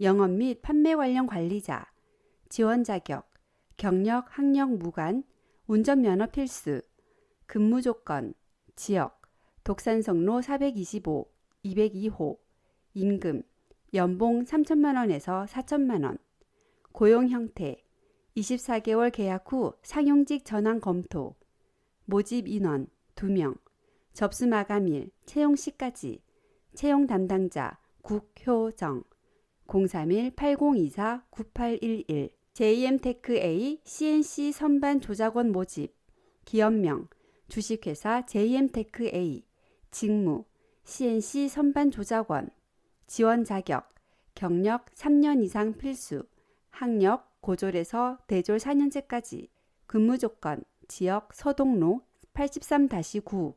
[SPEAKER 1] 영업 및 판매 관련 관리자, 지원 자격, 경력, 학력 무관, 운전면허 필수, 근무 조건, 지역, 독산성로 425, 202호, 임금, 연봉 3천만 원에서 4천만 원, 고용 형태, 24개월 계약 후 상용직 전환 검토, 모집 인원 2명, 접수 마감일, 채용 시까지, 채용 담당자 국효정, 031-8024-9811, JM테크A CNC 선반 조작원 모집, 기업명, 주식회사 JM테크A, 직무, CNC 선반 조작원, 지원 자격, 경력 3년 이상 필수, 학력 고졸에서 대졸 4년제까지, 근무 조건, 지역 서동로 83-9,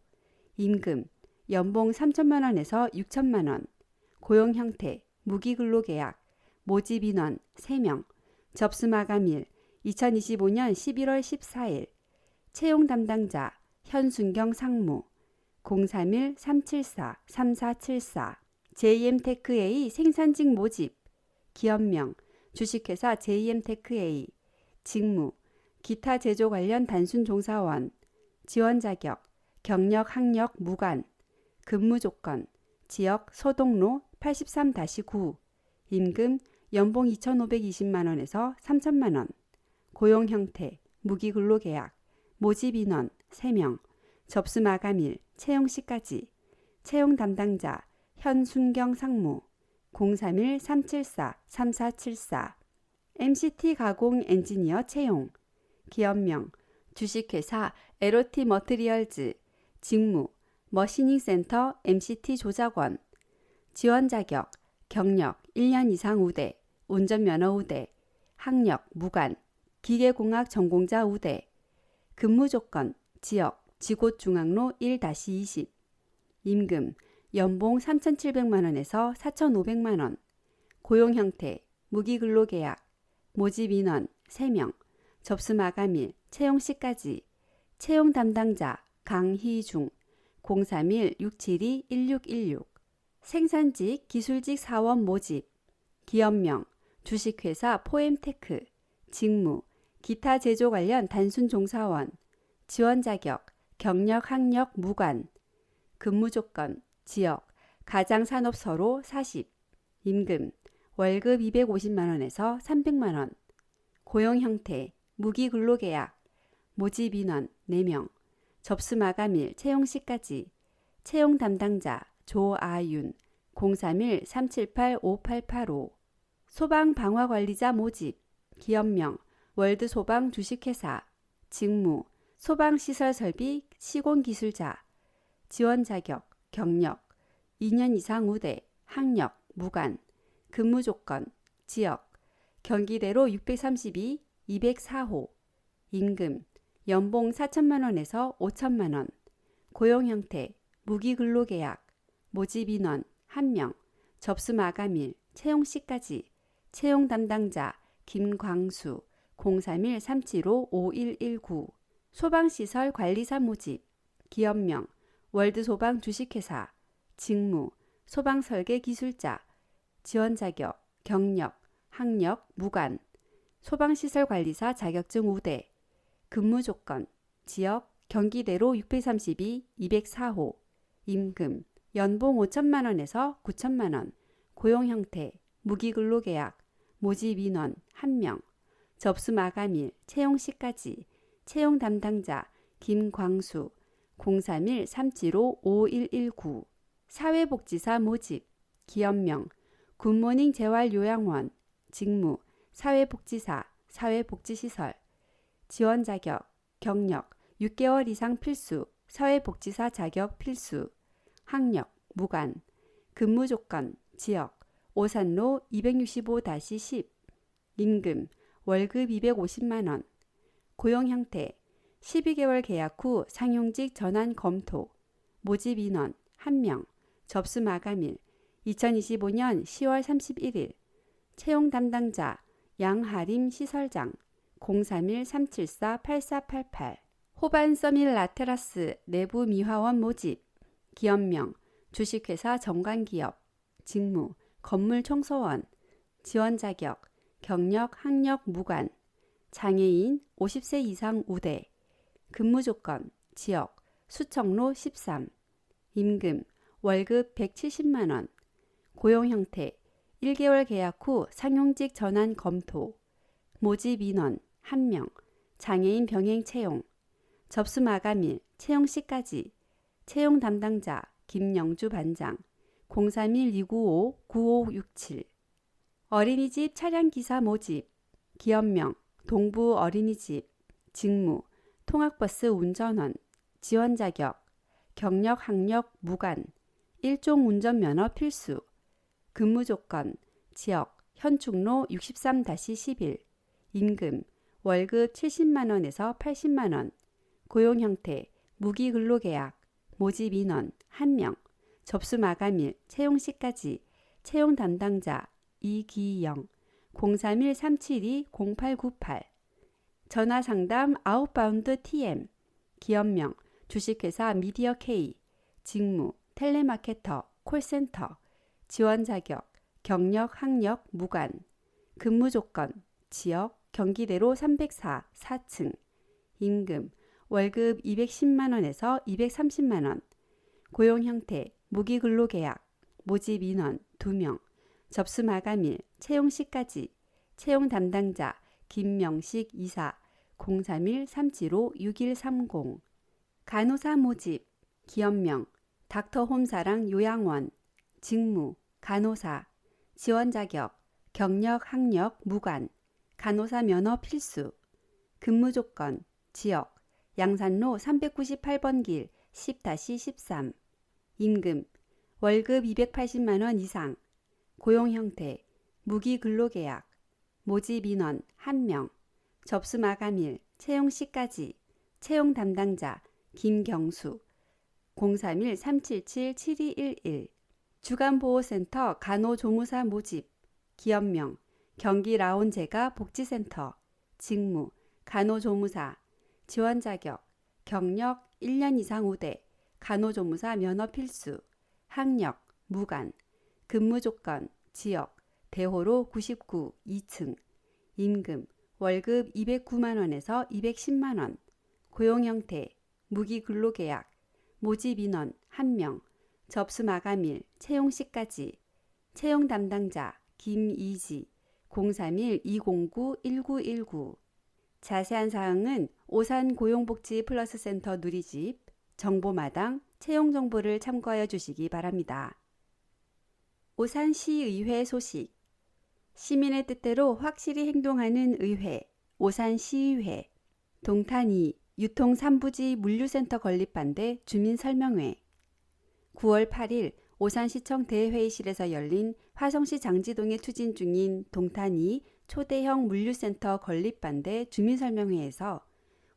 [SPEAKER 1] 임금, 연봉 3천만 원에서 6천만 원, 고용 형태, 무기근로계약, 모집 인원 3명, 접수 마감일 2025년 11월 14일, 채용 담당자 현순경 상무, 031-374-3474, JM테크A 생산직 모집, 기업명, 주식회사 JM테크A, 직무, 기타 제조 관련 단순 종사원, 지원 자격, 경력 학력 무관, 근무 조건, 지역 서동로 83-9, 임금, 연봉 2,520만 원에서 3천만 원, 고용 형태, 무기근로계약, 모집 인원 3명, 접수 마감일, 채용 시까지, 채용 담당자 현순경 상무, 031-374-3474, MCT 가공 엔지니어 채용, 기업명, 주식회사 에로티 머트리얼즈, 직무, 머시닝 센터 MCT 조작원, 지원 자격, 경력 1년 이상 우대, 운전면허 우대, 학력 무관, 기계공학 전공자 우대, 근무 조건, 지역, 지곳중앙로 1-20, 임금, 연봉 3,700만 원에서 4,500만 원, 고용 형태, 무기근로계약, 모집 인원 3명, 접수 마감일, 채용 시까지, 채용 담당자 강희중, 031-672-1616, 생산직, 기술직 사원 모집, 기업명, 주식회사 포엠테크, 직무, 기타 제조 관련 단순 종사원, 지원 자격, 경력 학력 무관, 근무 조건, 지역, 가장산업서로 40, 임금, 월급 250만 원에서 300만 원, 고용 형태, 무기근로계약, 모집 인원 4명, 접수 마감일, 채용 시까지, 채용 담당자 조아윤, 031-378-5885, 소방방화관리자 모집, 기업명, 월드소방 주식회사, 직무, 소방시설 설비 시공기술자, 지원 자격, 경력, 2년 이상 우대, 학력, 무관, 근무 조건, 지역, 경기대로 632, 204호. 임금, 연봉 4천만 원에서 5천만 원. 고용 형태, 무기근로계약, 모집 인원 1명, 접수 마감일, 채용 시까지, 채용 담당자 김광수, 031-375-5119. 소방시설 관리사 모집, 기업명, 월드소방 주식회사, 직무, 소방설계 기술자, 지원 자격, 경력, 학력, 무관, 소방시설 관리사 자격증 5대, 근무 조건, 지역, 경기대로 632, 204호, 임금, 연봉 5천만 원에서 9천만 원, 고용 형태, 무기근로계약, 모집 인원 1명, 접수 마감일, 채용 시까지, 채용 담당자 김광수, 031-375-5119. 사회복지사 모집, 기업명, 굿모닝 재활요양원, 직무, 사회복지사, 사회복지시설, 지원 자격, 경력, 6개월 이상 필수, 사회복지사 자격 필수, 학력, 무관, 근무 조건, 지역, 오산로 265-10, 임금, 월급 250만 원, 고용 형태, 12개월 계약 후 상용직 전환 검토, 모집 인원 1명, 접수 마감일, 2025년 10월 31일, 채용 담당자 양하림 시설장, 031-374-8488. 호반 서밀 라테라스 내부 미화원 모집, 기업명, 주식회사 정관기업, 직무, 건물 청소원, 지원 자격, 경력, 학력 무관, 장애인 50세 이상 우대, 근무 조건, 지역, 수청로 13, 임금, 월급 170만 원, 고용 형태, 1개월 계약 후 상용직 전환 검토, 모집 인원 1명, 장애인 병행 채용, 접수 마감일, 채용 시까지, 채용 담당자 김영주 반장, 031-295-9567. 어린이집 차량기사 모집, 기업명, 동부 어린이집, 직무, 통학버스 운전원, 지원 자격, 경력 학력 무관, 일종 운전면허 필수, 근무 조건, 지역, 현충로 63-11, 임금, 월급 70만 원에서 80만 원, 고용 형태, 무기근로계약, 모집 인원 1명, 접수 마감일, 채용 시까지, 채용 담당자 이기영, 031-372-0898. 전화 상담 아웃바운드 TM, 기업명, 주식회사 미디어 K, 직무, 텔레마케터, 콜센터, 지원 자격, 경력, 학력, 무관, 근무 조건, 지역, 경기대로 304, 4층, 임금, 월급 210만 원에서 230만 원, 고용 형태, 무기근로계약, 모집 인원 2명, 접수 마감일, 채용 시까지, 채용 담당자 김명식 이사, 031-375-6130. 간호사 모집, 기업명, 닥터홈사랑 요양원, 직무, 간호사, 지원 자격, 경력, 학력, 무관, 간호사 면허 필수, 근무 조건, 지역, 양산로 398번 길 10-13, 임금, 월급 280만 원 이상, 고용 형태, 무기근로계약, 모집 인원 1명, 접수 마감일, 채용 시까지, 채용 담당자 김경수, 031-377-7211. 주간보호센터 간호조무사 모집, 기업명, 경기라온제가 복지센터, 직무, 간호조무사, 지원 자격, 경력 1년 이상 우대, 간호조무사 면허 필수, 학력, 무관, 근무 조건, 지역, 대호로 99, 2층, 임금, 월급 209만 원에서 210만 원, 고용 형태, 무기근로계약, 모집 인원 1명, 접수 마감일, 채용 시까지, 채용 담당자 김이지, 031-209-1919. 자세한 사항은 오산 고용복지 플러스 센터 누리집, 정보마당, 채용 정보를 참고하여 주시기 바랍니다. 오산시의회 소식. 시민의 뜻대로 확실히 행동하는 의회, 오산시의회. 동탄 2 유통 3부지 물류센터 건립 반대 주민 설명회. 9월 8일 오산시청 대회의실에서 열린 화성시 장지동에 추진 중인 동탄 2 초대형 물류센터 건립반대 주민설명회에서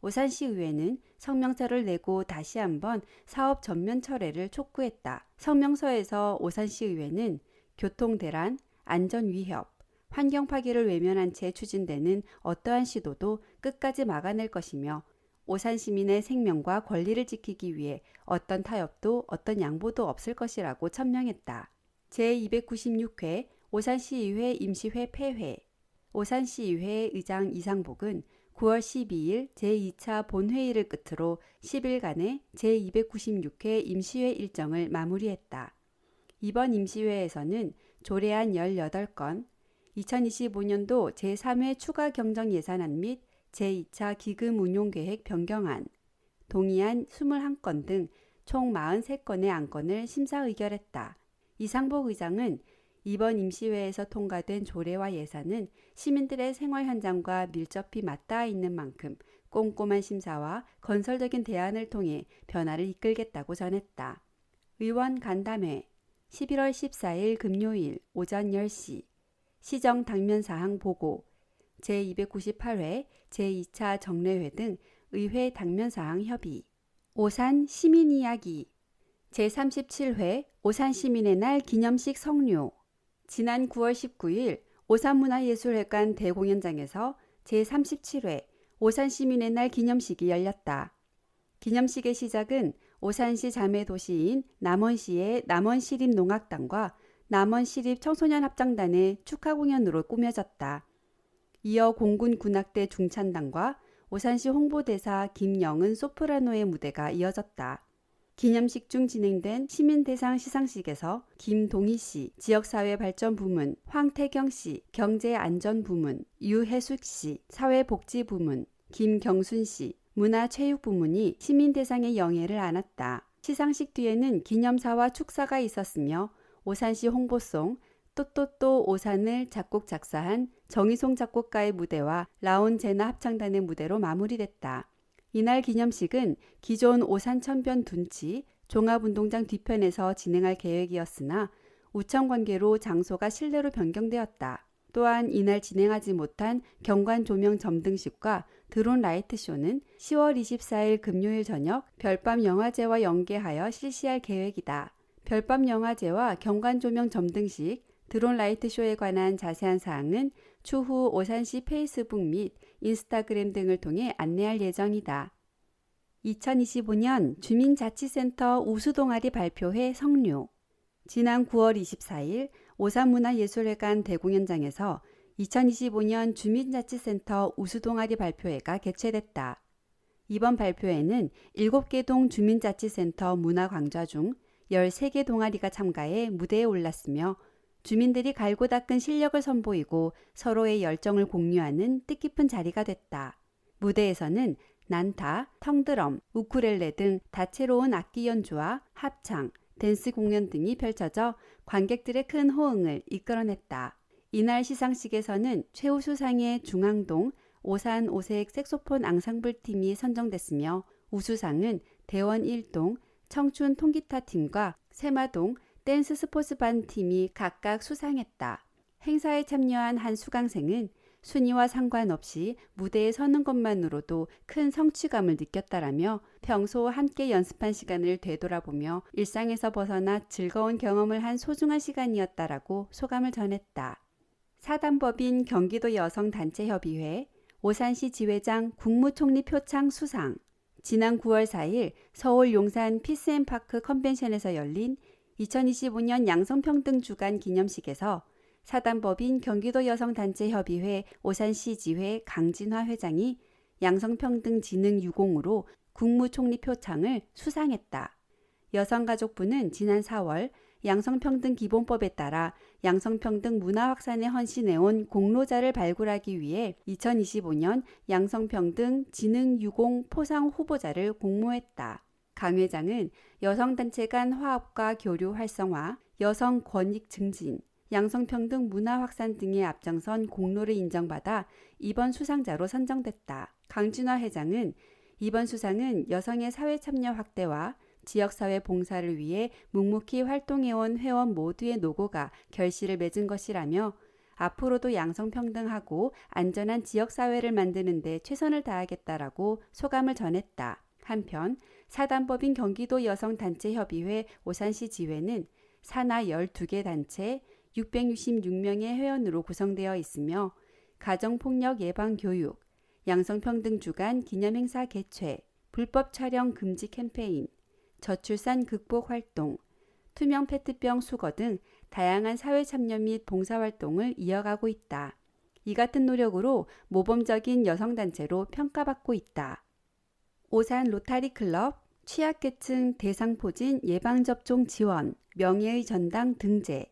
[SPEAKER 1] 오산시의회는 성명서를 내고 다시 한번 사업 전면 철회를 촉구했다. 성명서에서 오산시의회는 교통대란, 안전위협, 환경 파괴를 외면한 채 추진되는 어떠한 시도도 끝까지 막아낼 것이며 오산 시민의 생명과 권리를 지키기 위해 어떤 타협도 어떤 양보도 없을 것이라고 천명했다. 제296회 오산시의회 임시회 폐회. 오산시의회 의장 이상복은 9월 12일 제2차 본회의를 끝으로 10일간의 제296회 임시회 일정을 마무리했다. 이번 임시회에서는 조례안 18건, 2025년도 제3회 추가 경정 예산안 및 제2차 기금 운용계획 변경안, 동의안 21건 등 총 43건의 안건을 심사 의결했다. 이상복 의장은 이번 임시회에서 통과된 조례와 예산은 시민들의 생활 현장과 밀접히 맞닿아 있는 만큼 꼼꼼한 심사와 건설적인 대안을 통해 변화를 이끌겠다고 전했다. 의원 간담회 11월 14일 금요일 오전 10시 시정 당면사항 보고 제298회 제2차 정례회 등 의회 당면사항 협의 오산 시민이야기 제37회 오산시민의 날 기념식 성료 지난 9월 19일 오산문화예술회관 대공연장에서 제37회 오산시민의 날 기념식이 열렸다. 기념식의 시작은 오산시 자매도시인 남원시의 남원시립농악단과 남원시립청소년합창단의 축하 공연으로 꾸며졌다. 이어 공군 군악대 중찬단과 오산시 홍보대사 김영은 소프라노의 무대가 이어졌다. 기념식 중 진행된 시민대상 시상식에서 김동희씨 지역사회발전부문, 황태경씨 경제안전부문, 유혜숙씨 사회복지부문, 김경순씨 문화체육부문이 시민대상의 영예를 안았다. 시상식 뒤에는 기념사와 축사가 있었으며 오산시 홍보송 또또또 오산을 작곡 작사한 정희송 작곡가의 무대와 라온제나 합창단의 무대로 마무리됐다. 이날 기념식은 기존 오산천변 둔치 종합운동장 뒤편에서 진행할 계획이었으나 우청 관계로 장소가 실내로 변경되었다. 또한 이날 진행하지 못한 경관 조명 점등식과 드론 라이트 쇼는 10월 24일 금요일 저녁 별밤 영화제와 연계하여 실시할 계획이다. 별밤 영화제와 경관 조명 점등식, 드론 라이트 쇼에 관한 자세한 사항은 추후 오산시 페이스북 및 인스타그램 등을 통해 안내할 예정이다. 2025년 주민자치센터 우수동아리 발표회 성료 지난 9월 24일 오산문화예술회관 대공연장에서 2025년 주민자치센터 우수동아리 발표회가 개최됐다. 이번 발표회는 7개 동 주민자치센터 문화광좌 중 13개 동아리가 참가해 무대에 올랐으며 주민들이 갈고 닦은 실력을 선보이고 서로의 열정을 공유하는 뜻깊은 자리가 됐다. 무대에서는 난타, 텅드럼, 우쿠렐레 등 다채로운 악기 연주와 합창, 댄스 공연 등이 펼쳐져 관객들의 큰 호응을 이끌어냈다. 이날 시상식에서는 최우수상의 중앙동 오산 오색 색소폰 앙상블 팀이 선정됐으며 우수상은 대원 1동 청춘 통기타 팀과 세마동 댄스 스포츠반 팀이 각각 수상했다. 행사에 참여한 한 수강생은 순위와 상관없이 무대에 서는 것만으로도 큰 성취감을 느꼈다라며 평소 함께 연습한 시간을 되돌아보며 일상에서 벗어나 즐거운 경험을 한 소중한 시간이었다라고 소감을 전했다. 사단법인 경기도 여성단체협의회 오산시 지회장 국무총리 표창 수상 지난 9월 4일 서울 용산 피스앤파크 컨벤션에서 열린 2025년 양성평등 주간 기념식에서 사단법인 경기도 여성단체협의회 오산시 지회 강진화 회장이 양성평등진흥유공으로 국무총리 표창을 수상했다. 여성가족부는 지난 4월 양성평등기본법에 따라 양성평등 문화 확산에 헌신해온 공로자를 발굴하기 위해 2025년 양성평등진흥유공 포상 후보자를 공모했다. 강 회장은 여성단체 간 화합과 교류 활성화, 여성 권익 증진, 양성평등 문화 확산 등의 앞장선 공로를 인정받아 이번 수상자로 선정됐다. 강진화 회장은 이번 수상은 여성의 사회 참여 확대와 지역사회 봉사를 위해 묵묵히 활동해온 회원 모두의 노고가 결실을 맺은 것이라며 앞으로도 양성평등하고 안전한 지역사회를 만드는 데 최선을 다하겠다라고 소감을 전했다. 한편 사단법인 경기도 여성단체협의회 오산시 지회는 산하 12개 단체 666명의 회원으로 구성되어 있으며 가정폭력 예방 교육, 양성평등 주간 기념행사 개최, 불법 촬영 금지 캠페인, 저출산 극복 활동, 투명 페트병 수거 등 다양한 사회 참여 및 봉사활동을 이어가고 있다. 이 같은 노력으로 모범적인 여성단체로 평가받고 있다. 오산 로타리 클럽 취약계층 대상포진 예방접종 지원, 명예의 전당 등재.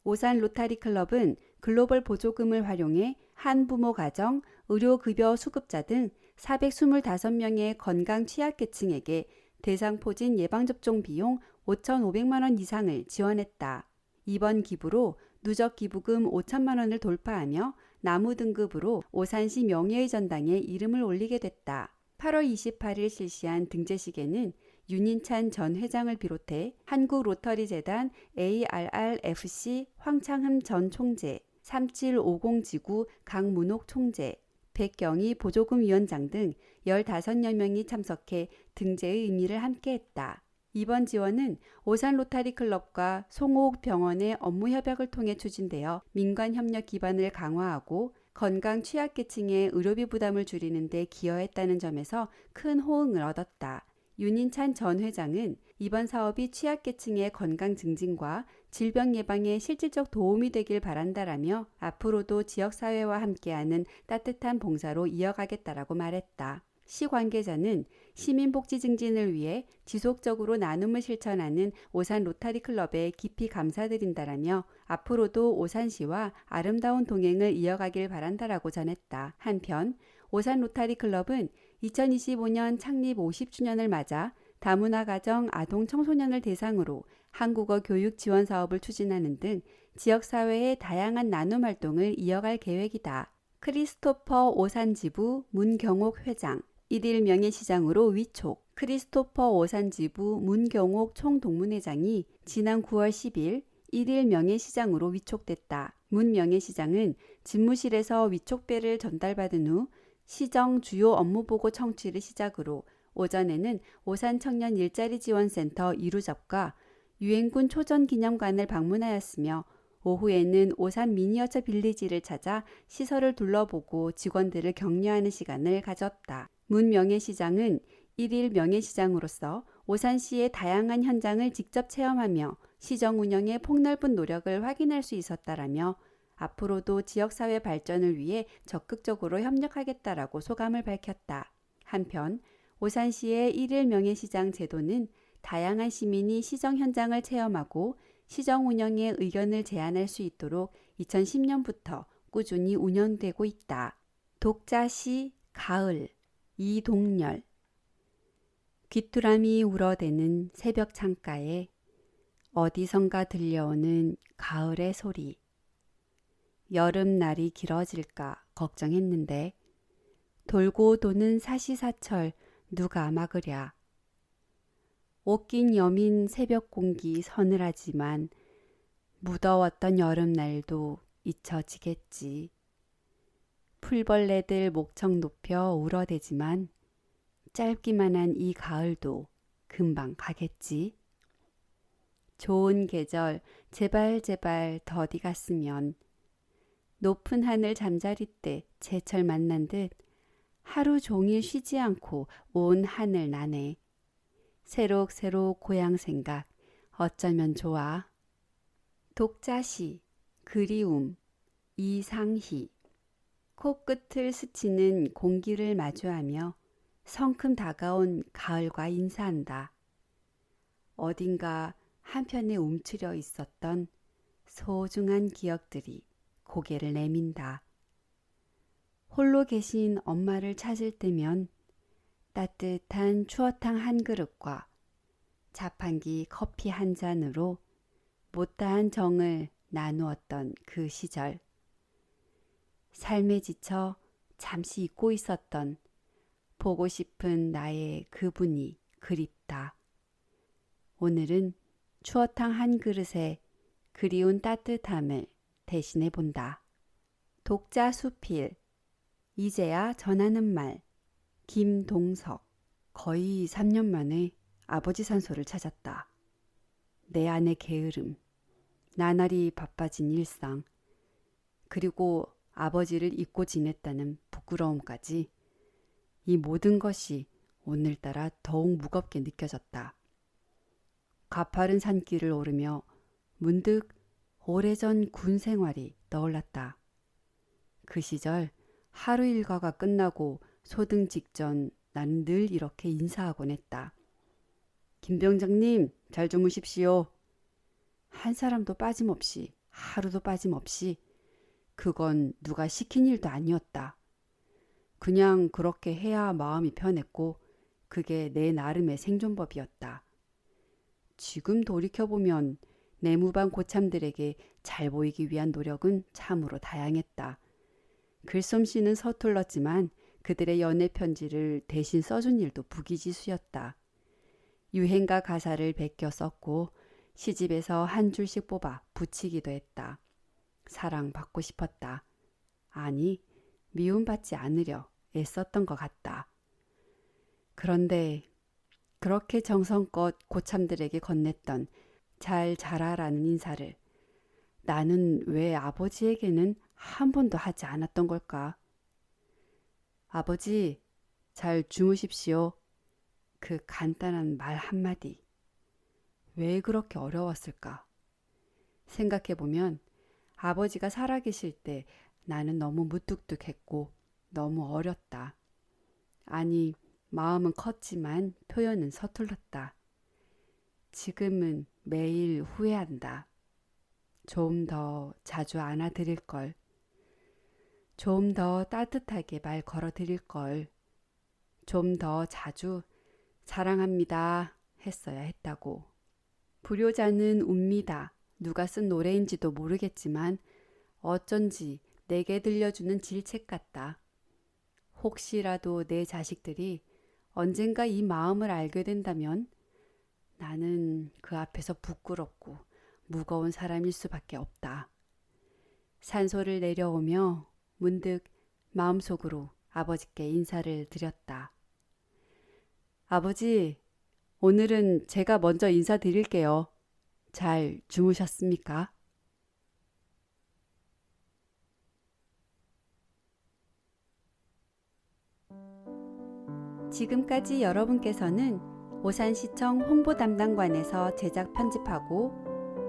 [SPEAKER 1] 오산 로타리 클럽은 글로벌 보조금을 활용해 한부모 가정, 의료급여 수급자 등 425명의 건강 취약계층에게 대상포진 예방접종 비용 5,500만 원 이상을 지원했다. 이번 기부로 누적 기부금 5천만 원을 돌파하며 나무 등급으로 오산시 명예의 전당에 이름을 올리게 됐다. 8월 28일 실시한 등재식에는 윤인찬 전 회장을 비롯해 한국로터리재단 ARRFC 황창흠 전 총재, 3750지구 강문옥 총재, 백경희 보조금위원장 등 15여 명이 참석해 등재의 의미를 함께했다. 이번 지원은 오산 로타리 클럽과 송호옥 병원의 업무 협약을 통해 추진되어 민관 협력 기반을 강화하고 건강 취약계층의 의료비 부담을 줄이는 데 기여했다는 점에서 큰 호응을 얻었다. 윤인찬 전 회장은 이번 사업이 취약계층의 건강 증진과 질병 예방에 실질적 도움이 되길 바란다라며 앞으로도 지역사회와 함께하는 따뜻한 봉사로 이어가겠다라고 말했다. 시 관계자는 시민복지 증진을 위해 지속적으로 나눔을 실천하는 오산 로타리 클럽에 깊이 감사드린다라며 앞으로도 오산시와 아름다운 동행을 이어가길 바란다라고 전했다. 한편 오산 로타리 클럽은 2025년 창립 50주년을 맞아 다문화 가정 아동 청소년을 대상으로 한국어 교육 지원 사업을 추진하는 등 지역사회의 다양한 나눔 활동을 이어갈 계획이다. 크리스토퍼 오산지부 문경옥 회장 1일 명예시장으로 위촉. 크리스토퍼 오산지부 문경옥 총동문회장이 지난 9월 10일 1일 명예시장으로 위촉됐다. 문 명예시장은 집무실에서 위촉배를 전달받은 후 시정 주요 업무보고 청취를 시작으로 오전에는 오산 청년 일자리 지원센터 이루접과 유엔군 초전기념관을 방문하였으며 오후에는 오산 미니어처 빌리지를 찾아 시설을 둘러보고 직원들을 격려하는 시간을 가졌다. 문 명예시장은 1일 명예시장으로서 오산시의 다양한 현장을 직접 체험하며 시정 운영의 폭넓은 노력을 확인할 수 있었다라며 앞으로도 지역사회 발전을 위해 적극적으로 협력하겠다라고 소감을 밝혔다. 한편 오산시의 1일 명예시장 제도는 다양한 시민이 시정 현장을 체험하고 시정 운영의 의견을 제안할 수 있도록 2010년부터 꾸준히 운영되고 있다. 독자시 가을 이동열 귀뚜라미 울어대는 새벽 창가에 어디선가 들려오는 가을의 소리. 여름날이 길어질까 걱정했는데 돌고 도는 사시사철 누가 막으랴. 옷긴 여민 새벽 공기 서늘하지만 무더웠던 여름날도 잊혀지겠지. 풀벌레들 목청 높여 울어대지만 짧기만 한 이 가을도 금방 가겠지. 좋은 계절 제발 제발 더디 갔으면. 높은 하늘 잠자리 때 제철 만난 듯 하루 종일 쉬지 않고 온 하늘 나네. 새록새록 고향 생각 어쩌면 좋아. 독자시 그리움 이상희 코끝을 스치는 공기를 마주하며 성큼 다가온 가을과 인사한다. 어딘가 한편에 움츠려 있었던 소중한 기억들이 고개를 내민다. 홀로 계신 엄마를 찾을 때면 따뜻한 추어탕 한 그릇과 자판기 커피 한 잔으로 못다한 정을 나누었던 그 시절. 삶에 지쳐 잠시 잊고 있었던 보고 싶은 나의 그분이 그립다. 오늘은 추어탕 한 그릇에 그리운 따뜻함을 대신해 본다. 독자 수필, 이제야 전하는 말, 김동석. 거의 3년 만에 아버지 산소를 찾았다. 내 안의 게으름, 나날이 바빠진 일상, 그리고 아버지를 잊고 지냈다는 부끄러움까지 이 모든 것이 오늘따라 더욱 무겁게 느껴졌다. 가파른 산길을 오르며 문득 오래전 군 생활이 떠올랐다. 그 시절 하루 일과가 끝나고 소등 직전 나는 늘 이렇게 인사하곤 했다. 김병장님, 잘 주무십시오. 한 사람도 빠짐없이, 하루도 빠짐없이. 그건 누가 시킨 일도 아니었다. 그냥 그렇게 해야 마음이 편했고 그게 내 나름의 생존법이었다. 지금 돌이켜보면 내무반 고참들에게 잘 보이기 위한 노력은 참으로 다양했다. 글솜씨는 서툴렀지만 그들의 연애 편지를 대신 써준 일도 부기지수였다. 유행가 가사를 베껴 썼고 시집에서 한 줄씩 뽑아 붙이기도 했다. 사랑받고 싶었다. 아니, 미움받지 않으려 애썼던 것 같다. 그런데 그렇게 정성껏 고참들에게 건넸던 잘 자라라는 인사를 나는 왜 아버지에게는 한 번도 하지 않았던 걸까? 아버지, 잘 주무십시오. 그 간단한 말 한마디. 왜 그렇게 어려웠을까? 생각해보면 아버지가 살아계실 때 나는 너무 무뚝뚝했고 너무 어렸다. 아니, 마음은 컸지만 표현은 서툴렀다. 지금은 매일 후회한다. 좀 더 자주 안아드릴 걸. 좀 더 따뜻하게 말 걸어드릴 걸. 좀 더 자주 사랑합니다 했어야 했다고. 불효자는 웁니다. 누가 쓴 노래인지도 모르겠지만 어쩐지 내게 들려주는 질책 같다. 혹시라도 내 자식들이 언젠가 이 마음을 알게 된다면 나는 그 앞에서 부끄럽고 무거운 사람일 수밖에 없다. 산소를 내려오며 문득 마음속으로 아버지께 인사를 드렸다. 아버지, 오늘은 제가 먼저 인사드릴게요. 잘 주무셨습니까? 지금까지 여러분께서는 오산시청 홍보담당관에서 제작 편집하고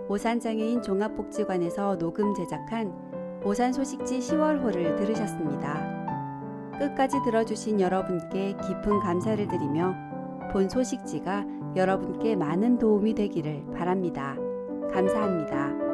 [SPEAKER 1] 오산장애인 종합복지관에서 녹음 제작한 오산소식지 10월호를 들으셨습니다. 끝까지 들어주신 여러분께 깊은 감사를 드리며 본 소식지가 여러분께 많은 도움이 되기를 바랍니다. 감사합니다.